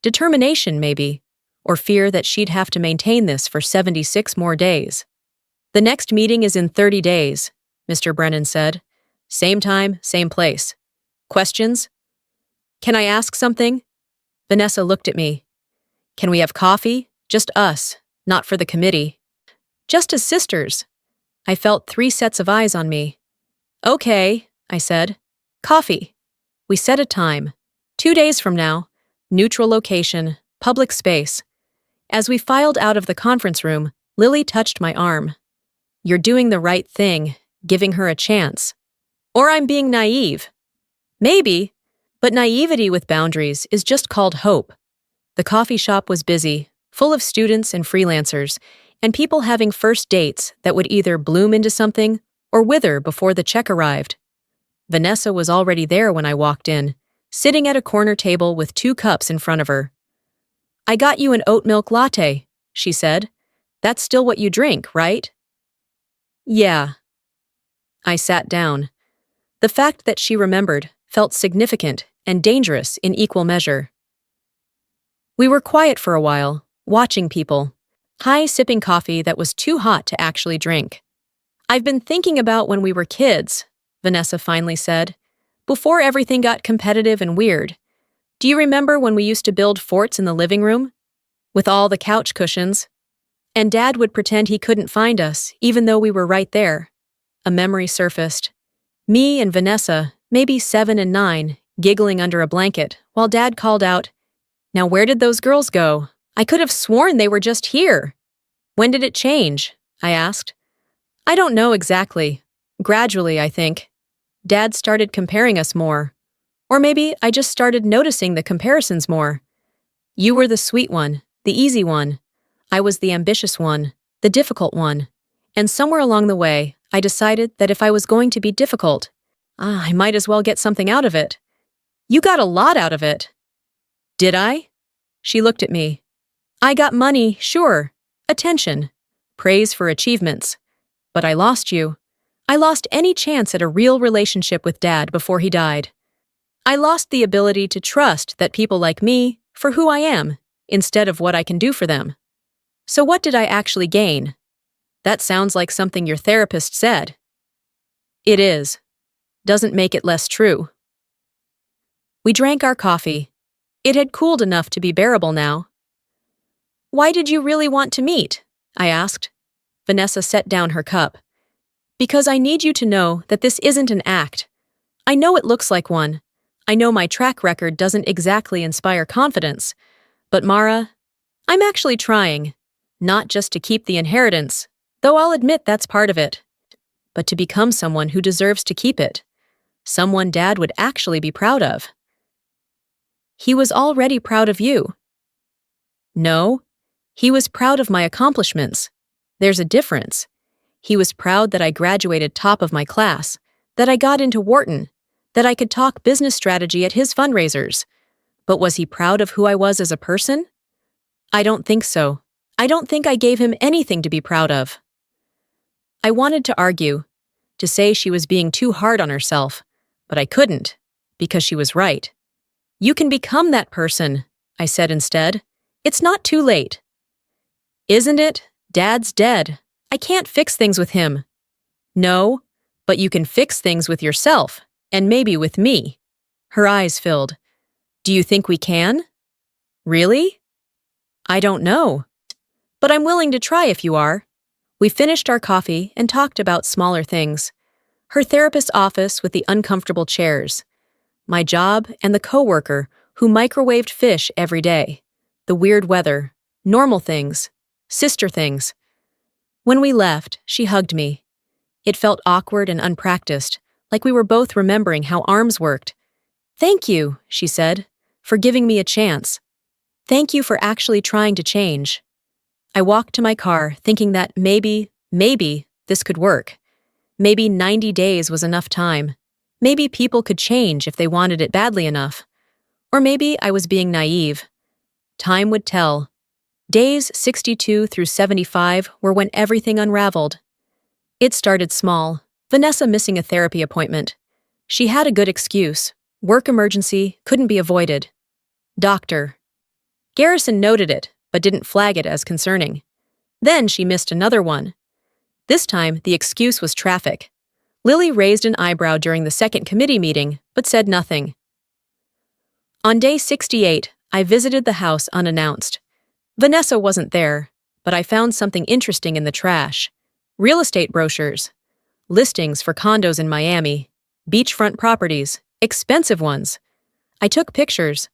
Determination, maybe, or fear that she'd have to maintain this for 76 more days. The next meeting is in 30 days, Mr. Brennan said. Same time, same place. Questions? Can I ask something? Vanessa looked at me. Can we have coffee? Just us, not for the committee. Just as sisters. I felt 3 sets of eyes on me. Okay, I said. Coffee. We set a time. 2 days from now. Neutral location. Public space. As we filed out of the conference room, Lily touched my arm. You're doing the right thing, giving her a chance. Or I'm being naive. Maybe, but naivety with boundaries is just called hope. The coffee shop was busy, full of students and freelancers, and people having first dates that would either bloom into something or wither before the check arrived. Vanessa was already there when I walked in, sitting at a corner table with 2 cups in front of her. I got you an oat milk latte, she said. That's still what you drink, right? Yeah. I sat down. The fact that she remembered felt significant and dangerous in equal measure. We were quiet for a while, watching people, sipping coffee that was too hot to actually drink. I've been thinking about when we were kids, Vanessa finally said, before everything got competitive and weird. Do you remember when we used to build forts in the living room? With all the couch cushions? And Dad would pretend he couldn't find us, even though we were right there. A memory surfaced. Me and Vanessa, maybe 7 and 9, giggling under a blanket, while Dad called out, "Now where did those girls go? I could have sworn they were just here." When did it change? I asked. I don't know exactly. Gradually, I think. Dad started comparing us more. Or maybe I just started noticing the comparisons more. You were the sweet one, the easy one. I was the ambitious one, the difficult one. And somewhere along the way, I decided that if I was going to be difficult, I might as well get something out of it. You got a lot out of it. Did I? She looked at me. I got money, sure. Attention. Praise for achievements. But I lost you. I lost any chance at a real relationship with Dad before he died. I lost the ability to trust that people like me for who I am, instead of what I can do for them. So what did I actually gain? That sounds like something your therapist said. It is. Doesn't make it less true. We drank our coffee. It had cooled enough to be bearable now. Why did you really want to meet? I asked. Vanessa set down her cup. Because I need you to know that this isn't an act. I know it looks like one. I know my track record doesn't exactly inspire confidence. But Mara, I'm actually trying. Not just to keep the inheritance, though I'll admit that's part of it, but to become someone who deserves to keep it. Someone Dad would actually be proud of. He was already proud of you. No, he was proud of my accomplishments. There's a difference. He was proud that I graduated top of my class, that I got into Wharton, that I could talk business strategy at his fundraisers. But was he proud of who I was as a person? I don't think so. I don't think I gave him anything to be proud of. I wanted to argue, to say she was being too hard on herself, but I couldn't, because she was right. You can become that person, I said instead. It's not too late. Isn't it? Dad's dead. I can't fix things with him. No, but you can fix things with yourself, and maybe with me. Her eyes filled. Do you think we can? Really? I don't know. But I'm willing to try if you are. We finished our coffee and talked about smaller things. Her therapist's office with the uncomfortable chairs. My job and the coworker who microwaved fish every day. The weird weather. Normal things. Sister things. When we left, she hugged me. It felt awkward and unpracticed, like we were both remembering how arms worked. Thank you, she said, for giving me a chance. Thank you for actually trying to change. I walked to my car thinking that maybe this could work. Maybe 90 days was enough time. Maybe people could change if they wanted it badly enough. Or maybe I was being naive. Time would tell. Days 62 through 75 were when everything unraveled. It started small. Vanessa missing a therapy appointment. She had a good excuse. Work emergency couldn't be avoided. Doctor. Garrison noted it, but didn't flag it as concerning. Then she missed another one. This time, the excuse was traffic. Lily raised an eyebrow during the second committee meeting, but said nothing. On day 68, I visited the house unannounced. Vanessa wasn't there, but I found something interesting in the trash. Real estate brochures. Listings for condos in Miami. Beachfront properties. Expensive ones. I took pictures.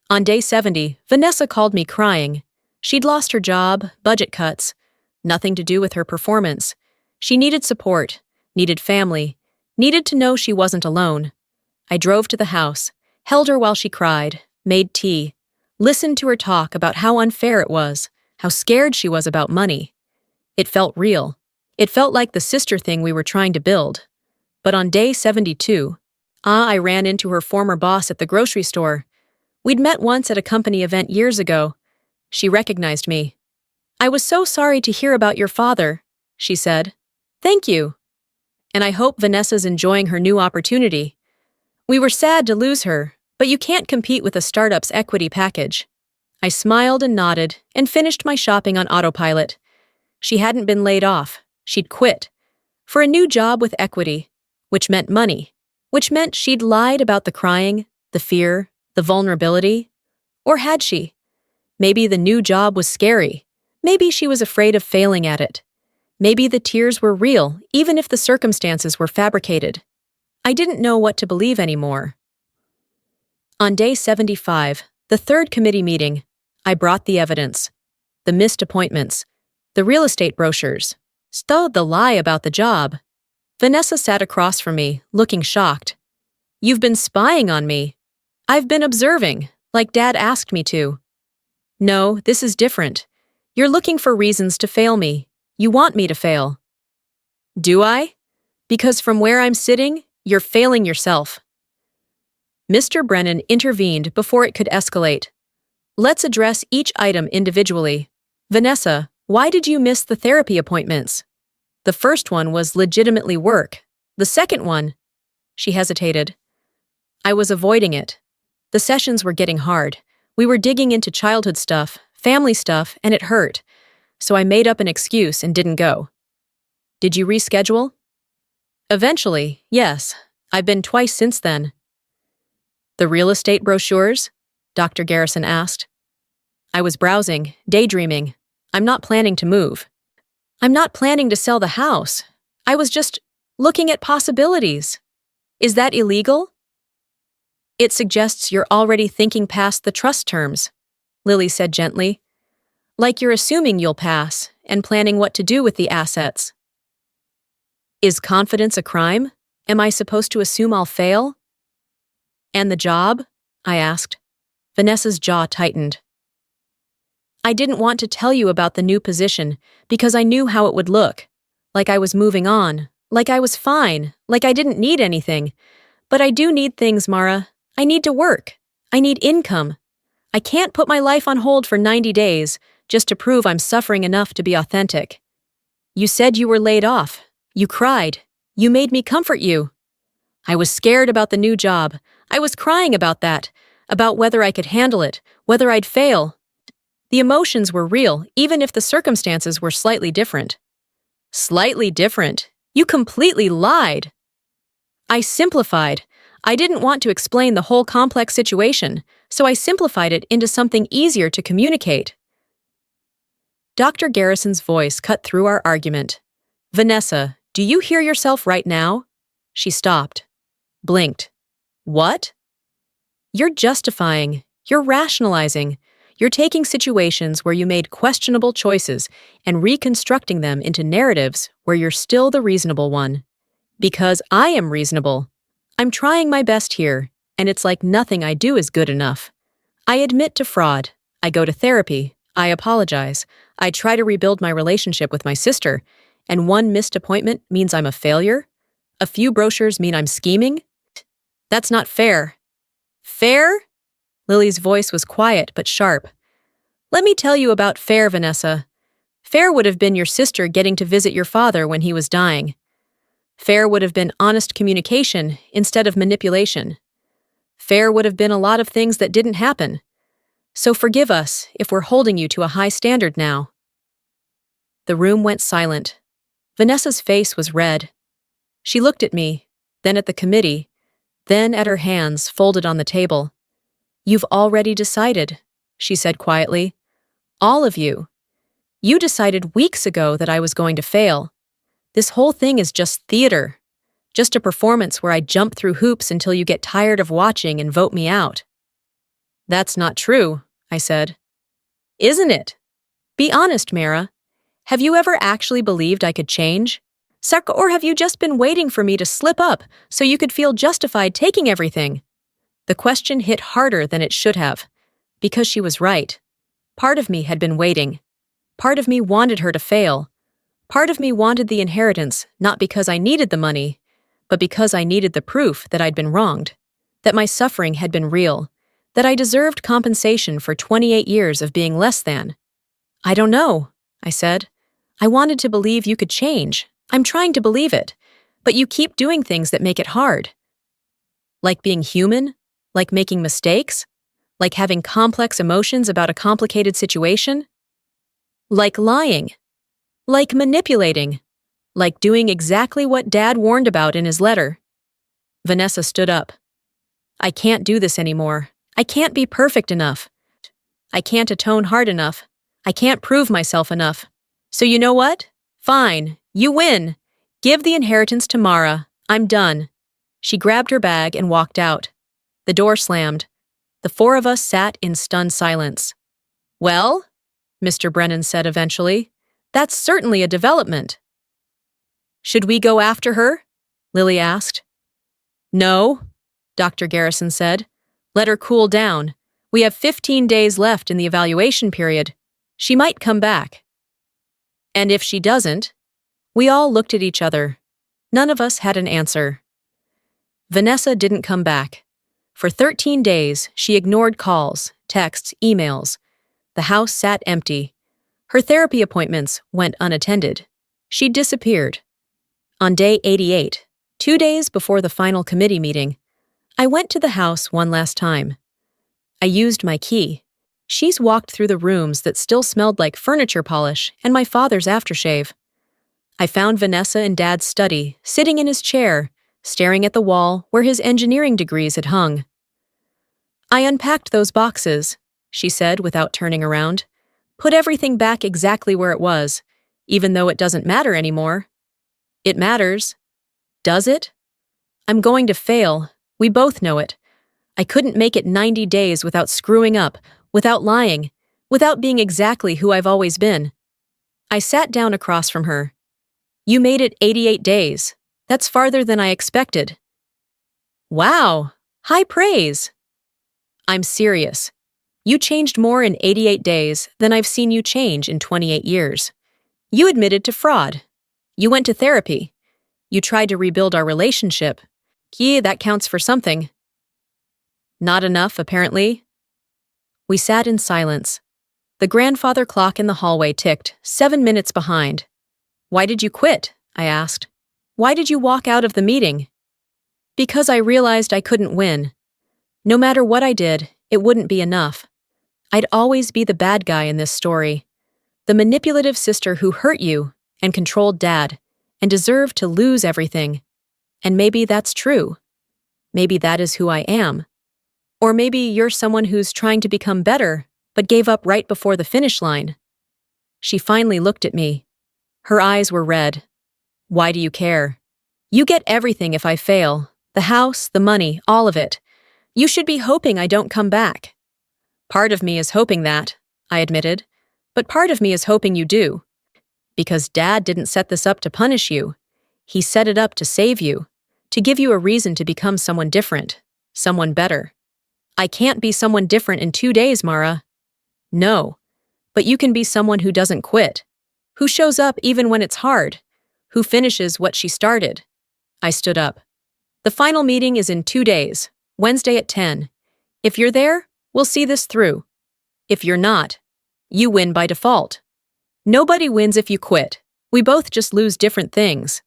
On day 70, Vanessa called me crying. She'd lost her job, budget cuts. Nothing to do with her performance. She needed support, needed family, needed to know she wasn't alone. I drove to the house, held her while she cried, made tea, listened to her talk about how unfair it was, how scared she was about money. It felt real. It felt like the sister thing we were trying to build. But on day 72, I ran into her former boss at the grocery store. We'd met once at a company event years ago. She recognized me. I was so sorry to hear about your father, she said. Thank you. And I hope Vanessa's enjoying her new opportunity. We were sad to lose her, but you can't compete with a startup's equity package. I smiled and nodded and finished my shopping on autopilot. She hadn't been laid off. She'd quit. For a new job with equity, which meant money, which meant she'd lied about the crying, the fear, the vulnerability. Or had she? Maybe the new job was scary. Maybe she was afraid of failing at it. Maybe the tears were real, even if the circumstances were fabricated. I didn't know what to believe anymore. On day 75, the third committee meeting, I brought the evidence. The missed appointments. The real estate brochures. The lie about the job. Vanessa sat across from me, looking shocked. You've been spying on me. I've been observing, like Dad asked me to. No, this is different. You're looking for reasons to fail me. You want me to fail. Do I? Because from where I'm sitting, you're failing yourself. Mr. Brennan intervened before it could escalate. Let's address each item individually. Vanessa, why did you miss the therapy appointments? The first one was legitimately work. The second one, she hesitated. I was avoiding it. The sessions were getting hard. We were digging into childhood stuff, family stuff, and it hurt. So I made up an excuse and didn't go. Did you reschedule? Eventually, yes. I've been twice since then. The real estate brochures? Dr. Garrison asked. I was browsing, daydreaming. I'm not planning to move. I'm not planning to sell the house. I was just looking at possibilities. Is that illegal? It suggests you're already thinking past the trust terms, Lily said gently. Like you're assuming you'll pass and planning what to do with the assets. Is confidence a crime? Am I supposed to assume I'll fail? And the job? I asked. Vanessa's jaw tightened. I didn't want to tell you about the new position because I knew how it would look. Like I was moving on, like I was fine, like I didn't need anything. But I do need things, Mara. I need to work. I need income. I can't put my life on hold for 90 days just to prove I'm suffering enough to be authentic. You said you were laid off. You cried. You made me comfort you. I was scared about the new job. I was crying about that, about whether I could handle it, whether I'd fail. The emotions were real, even if the circumstances were slightly different. Slightly different? You completely lied. I simplified. I didn't want to explain the whole complex situation, so I simplified it into something easier to communicate. Dr. Garrison's voice cut through our argument. Vanessa, do you hear yourself right now? She stopped. Blinked. What? You're justifying. You're rationalizing. You're taking situations where you made questionable choices and reconstructing them into narratives where you're still the reasonable one. Because I am reasonable. I'm trying my best here, and it's like nothing I do is good enough. I admit to fraud. I go to therapy. I apologize. I try to rebuild my relationship with my sister, and one missed appointment means I'm a failure? A few brochures mean I'm scheming? That's not fair. Fair? Lily's voice was quiet but sharp. Let me tell you about fair, Vanessa. Fair would have been your sister getting to visit your father when he was dying. Fair would have been honest communication instead of manipulation. Fair would have been a lot of things that didn't happen. So forgive us if we're holding you to a high standard now. The room went silent. Vanessa's face was red. She looked at me, then at the committee, then at her hands folded on the table. You've already decided, she said quietly. All of you. You decided weeks ago that I was going to fail. This whole thing is just theater. Just a performance where I jump through hoops until you get tired of watching and vote me out. That's not true, I said. Isn't it? Be honest, Mara. Have you ever actually believed I could change? Or have you just been waiting for me to slip up so you could feel justified taking everything? The question hit harder than it should have, because she was right. Part of me had been waiting. Part of me wanted her to fail. Part of me wanted the inheritance not because I needed the money, but because I needed the proof that I'd been wronged, that my suffering had been real, that I deserved compensation for 28 years of being less than. I don't know, I said. I wanted to believe you could change. I'm trying to believe it, but you keep doing things that make it hard. Like being human? Like making mistakes? Like having complex emotions about a complicated situation? Like lying? Like manipulating? Like doing exactly what Dad warned about in his letter? Vanessa stood up. I can't do this anymore. I can't be perfect enough. I can't atone hard enough. I can't prove myself enough. So you know what? Fine. You win. Give the inheritance to Mara. I'm done. She grabbed her bag and walked out. The door slammed. The four of us sat in stunned silence. Well, Mr. Brennan said eventually, that's certainly a development. Should we go after her? Lily asked. No, Dr. Garrison said. Let her cool down. We have 15 days left in the evaluation period. She might come back. And if she doesn't? We all looked at each other. None of us had an answer. Vanessa didn't come back. For 13 days, she ignored calls, texts, emails. The house sat empty. Her therapy appointments went unattended. She disappeared. On day 88, 2 days before the final committee meeting, I went to the house one last time. I used my key. She's walked through the rooms that still smelled like furniture polish and my father's aftershave. I found Vanessa in Dad's study, sitting in his chair, staring at the wall where his engineering degrees had hung. I unpacked those boxes, she said without turning around. Put everything back exactly where it was, even though it doesn't matter anymore. It matters. Does it? I'm going to fail. We both know it. I couldn't make it 90 days without screwing up, without lying, without being exactly who I've always been. I sat down across from her. You made it 88 days. That's farther than I expected. Wow, high praise. I'm serious. You changed more in 88 days than I've seen you change in 28 years. You admitted to fraud. You went to therapy. You tried to rebuild our relationship. Yeah, that counts for something. Not enough, apparently. We sat in silence. The grandfather clock in the hallway ticked, 7 minutes behind. Why did you quit? I asked. Why did you walk out of the meeting? Because I realized I couldn't win. No matter what I did, it wouldn't be enough. I'd always be the bad guy in this story. The manipulative sister who hurt you and controlled Dad and deserved to lose everything. And maybe that's true. Maybe that is who I am. Or maybe you're someone who's trying to become better, but gave up right before the finish line. She finally looked at me. Her eyes were red. Why do you care? You get everything if I fail. The house, the money, all of it. You should be hoping I don't come back. Part of me is hoping that, I admitted, but part of me is hoping you do. Because Dad didn't set this up to punish you. He set it up to save you, to give you a reason to become someone different, someone better. I can't be someone different in 2 days, Mara. No, but you can be someone who doesn't quit, who shows up even when it's hard, who finishes what she started. I stood up. The final meeting is in 2 days, Wednesday at 10. If you're there, we'll see this through. If you're not, you win by default. Nobody wins if you quit. We both just lose different things.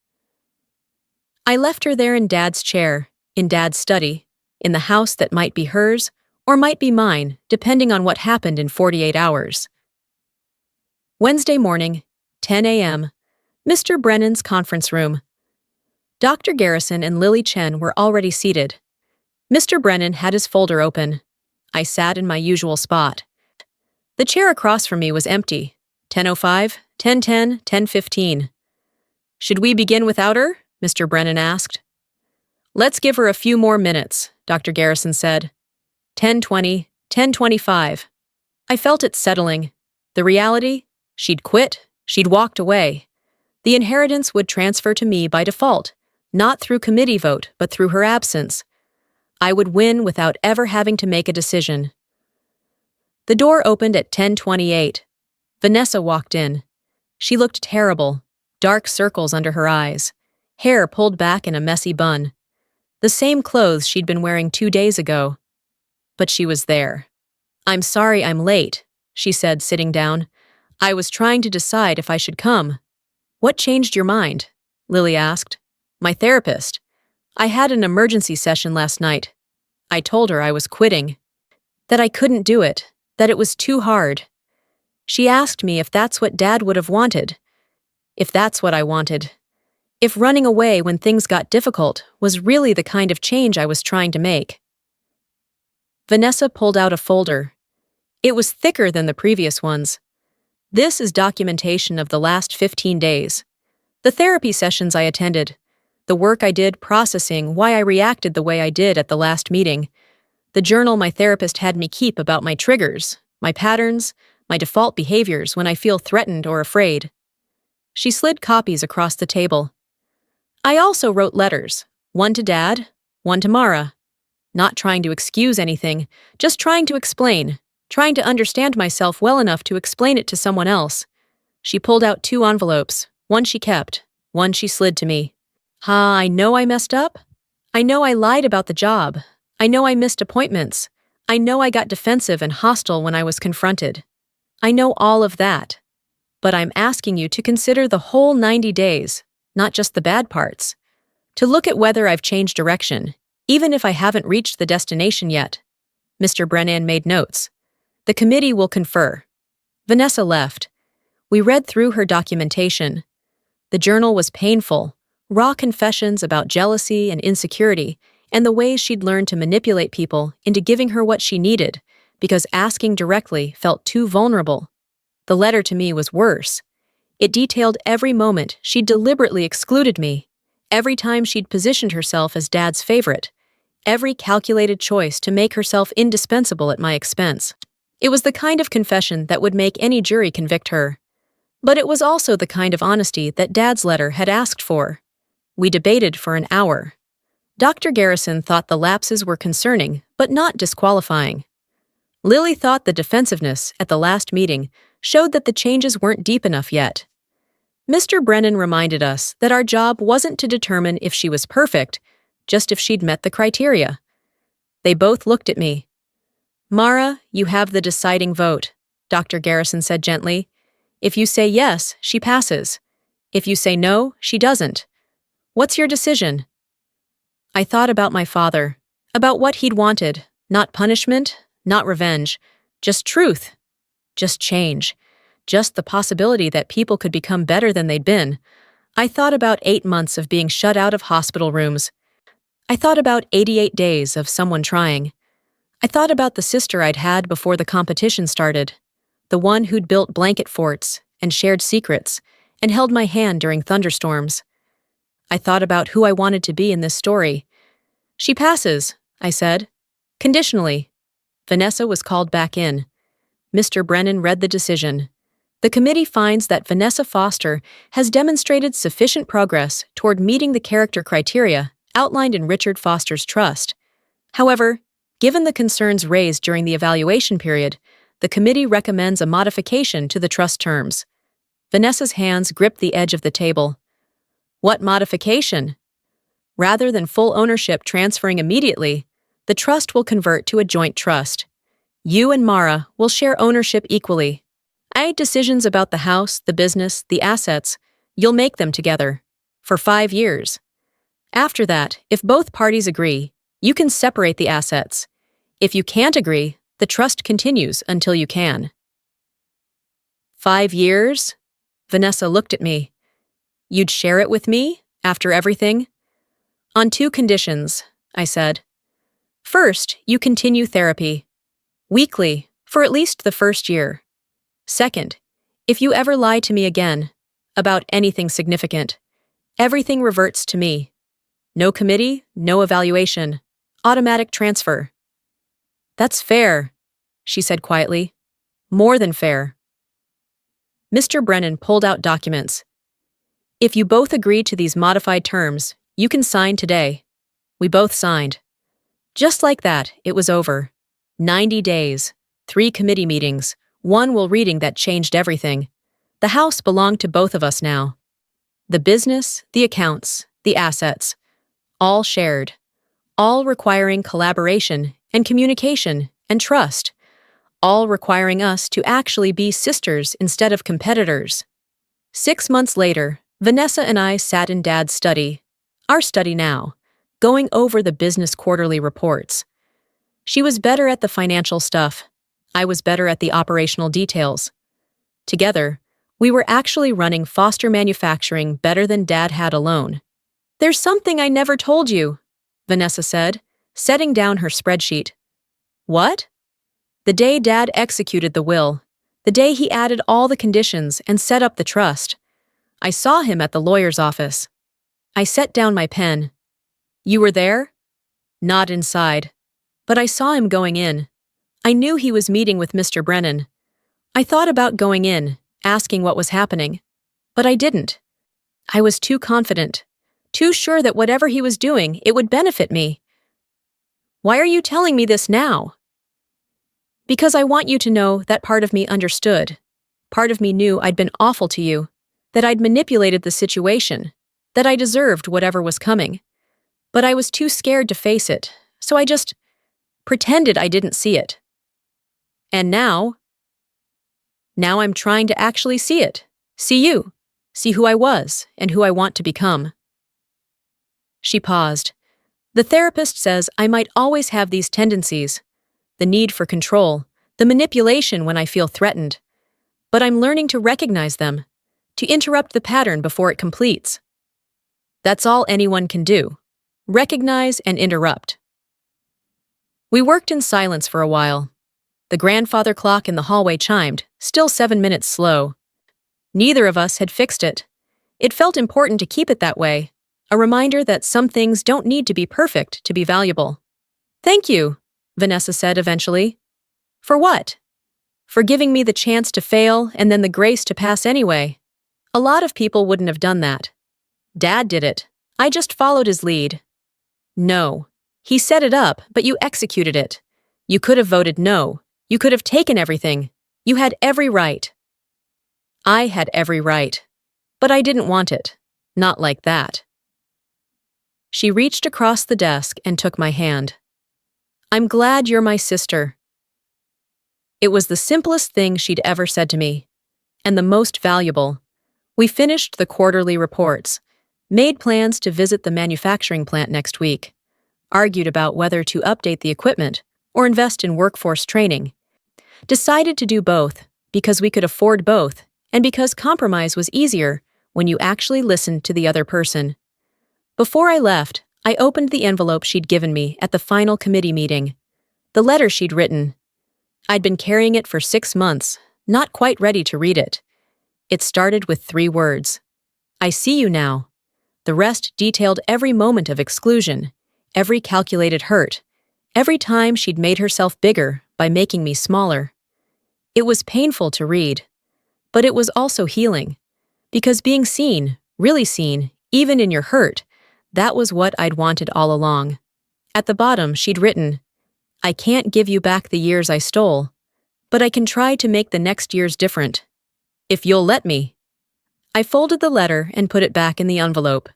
I left her there in Dad's chair, in Dad's study, in the house that might be hers or might be mine, depending on what happened in 48 hours. Wednesday morning, 10 a.m., Mr. Brennan's conference room. Dr. Garrison and Lily Chen were already seated. Mr. Brennan had his folder open. I sat in my usual spot. The chair across from me was empty. 10:05, 10:10, 10:15. Should we begin without her? Mr. Brennan asked. Let's give her a few more minutes, Dr. Garrison said. 10:20, 10:25. I felt it settling. The reality? She'd quit. She'd walked away. The inheritance would transfer to me by default, not through committee vote, but through her absence. I would win without ever having to make a decision. The door opened at 10:28. Vanessa walked in. She looked terrible, dark circles under her eyes, hair pulled back in a messy bun. The same clothes she'd been wearing 2 days ago. But she was there. I'm sorry I'm late, she said, sitting down. I was trying to decide if I should come. What changed your mind? Lily asked. My therapist. I had an emergency session last night. I told her I was quitting, that I couldn't do it, that it was too hard. She asked me if that's what Dad would have wanted, if that's what I wanted, if running away when things got difficult was really the kind of change I was trying to make. Vanessa pulled out a folder. It was thicker than the previous ones. This is documentation of the last 15 days. The therapy sessions I attended, the work I did processing why I reacted the way I did at the last meeting, the journal my therapist had me keep about my triggers, my patterns, my default behaviors when I feel threatened or afraid. She slid copies across the table. I also wrote letters, one to Dad, one to Mara. Not trying to excuse anything, just trying to explain, trying to understand myself well enough to explain it to someone else. She pulled out 2 envelopes, one she kept, one she slid to me. I know I messed up. I know I lied about the job. I know I missed appointments. I know I got defensive and hostile when I was confronted. I know all of that. But I'm asking you to consider the whole 90 days, not just the bad parts. To look at whether I've changed direction, even if I haven't reached the destination yet. Mr. Brennan made notes. The committee will confer. Vanessa left. We read through her documentation. The journal was painful, raw confessions about jealousy and insecurity, and the ways she'd learned to manipulate people into giving her what she needed, because asking directly felt too vulnerable. The letter to me was worse. It detailed every moment she'd deliberately excluded me, every time she'd positioned herself as Dad's favorite, every calculated choice to make herself indispensable at my expense. It was the kind of confession that would make any jury convict her. But it was also the kind of honesty that Dad's letter had asked for. We debated for an hour. Dr. Garrison thought the lapses were concerning, but not disqualifying. Lily thought the defensiveness at the last meeting showed that the changes weren't deep enough yet. Mr. Brennan reminded us that our job wasn't to determine if she was perfect, just if she'd met the criteria. They both looked at me. Mara, you have the deciding vote, Dr. Garrison said gently. If you say yes, she passes. If you say no, she doesn't. What's your decision? I thought about my father, about what he'd wanted, not punishment, not revenge, just truth, just change, just the possibility that people could become better than they'd been. I thought about 8 months of being shut out of hospital rooms. I thought about 88 days of someone trying. I thought about the sister I'd had before the competition started, the one who'd built blanket forts and shared secrets and held my hand during thunderstorms. I thought about who I wanted to be in this story. She passes, I said. Conditionally. Vanessa was called back in. Mr. Brennan read the decision. The committee finds that Vanessa Foster has demonstrated sufficient progress toward meeting the character criteria outlined in Richard Foster's trust. However, given the concerns raised during the evaluation period, the committee recommends a modification to the trust terms. Vanessa's hands gripped the edge of the table. What modification? Rather than full ownership transferring immediately, the trust will convert to a joint trust. You and Mara will share ownership equally. Decisions about the house, the business, the assets, you'll make them together. For 5 years. After that, if both parties agree, you can separate the assets. If you can't agree, the trust continues until you can. 5 years? Vanessa looked at me. You'd share it with me, after everything? On 2 conditions, I said. First, you continue therapy. Weekly, for at least the first year. Second, if you ever lie to me again, about anything significant, everything reverts to me. No committee, no evaluation. Automatic transfer. That's fair, she said quietly. More than fair. Mr. Brennan pulled out documents. If you both agree to these modified terms, you can sign today. We both signed. Just like that, it was over. 90 days, 3 committee meetings, 1 will reading that changed everything. The house belonged to both of us now. The business, the accounts, the assets, all shared, all requiring collaboration and communication and trust, all requiring us to actually be sisters instead of competitors. 6 months later, Vanessa and I sat in Dad's study, our study now, going over the business quarterly reports. She was better at the financial stuff. I was better at the operational details. Together, we were actually running Foster Manufacturing better than Dad had alone. There's something I never told you, Vanessa said, setting down her spreadsheet. What? The day Dad executed the will, the day he added all the conditions and set up the trust. I saw him at the lawyer's office. I set down my pen. You were there? Not inside. But I saw him going in. I knew he was meeting with Mr. Brennan. I thought about going in, asking what was happening. But I didn't. I was too confident, too sure that whatever he was doing, it would benefit me. Why are you telling me this now? Because I want you to know that part of me understood. Part of me knew I'd been awful to you, that I'd manipulated the situation, that I deserved whatever was coming. But I was too scared to face it, so I just pretended I didn't see it. And now I'm trying to actually see it, see you, see who I was and who I want to become. She paused. The therapist says I might always have these tendencies, the need for control, the manipulation when I feel threatened. But I'm learning to recognize them, to interrupt the pattern before it completes. That's all anyone can do. Recognize and interrupt. We worked in silence for a while. The grandfather clock in the hallway chimed, still 7 minutes slow. Neither of us had fixed it. It felt important to keep it that way, a reminder that some things don't need to be perfect to be valuable. Thank you, Vanessa said eventually. For what? For giving me the chance to fail and then the grace to pass anyway. A lot of people wouldn't have done that. Dad did it. I just followed his lead. No. He set it up, but you executed it. You could have voted no. You could have taken everything. You had every right. I had every right. But I didn't want it. Not like that. She reached across the desk and took my hand. I'm glad you're my sister. It was the simplest thing she'd ever said to me, and the most valuable. We finished the quarterly reports. Made plans to visit the manufacturing plant next week. Argued about whether to update the equipment or invest in workforce training. Decided to do both because we could afford both and because compromise was easier when you actually listened to the other person. Before I left, I opened the envelope she'd given me at the final committee meeting. The letter she'd written. I'd been carrying it for 6 months, not quite ready to read it. It started with 3 words. I see you now. The rest detailed every moment of exclusion, every calculated hurt, every time she'd made herself bigger by making me smaller. It was painful to read, but it was also healing, because being seen, really seen, even in your hurt, that was what I'd wanted all along. At the bottom, she'd written, I can't give you back the years I stole, but I can try to make the next years different. If you'll let me. I folded the letter and put it back in the envelope.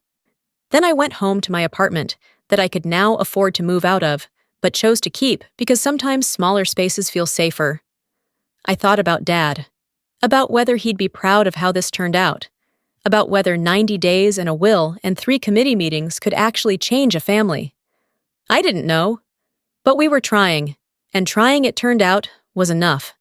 Then I went home to my apartment that I could now afford to move out of, but chose to keep because sometimes smaller spaces feel safer. I thought about Dad, about whether he'd be proud of how this turned out, about whether 90 days and a will and 3 committee meetings could actually change a family. I didn't know, but we were trying, and trying, it turned out, was enough.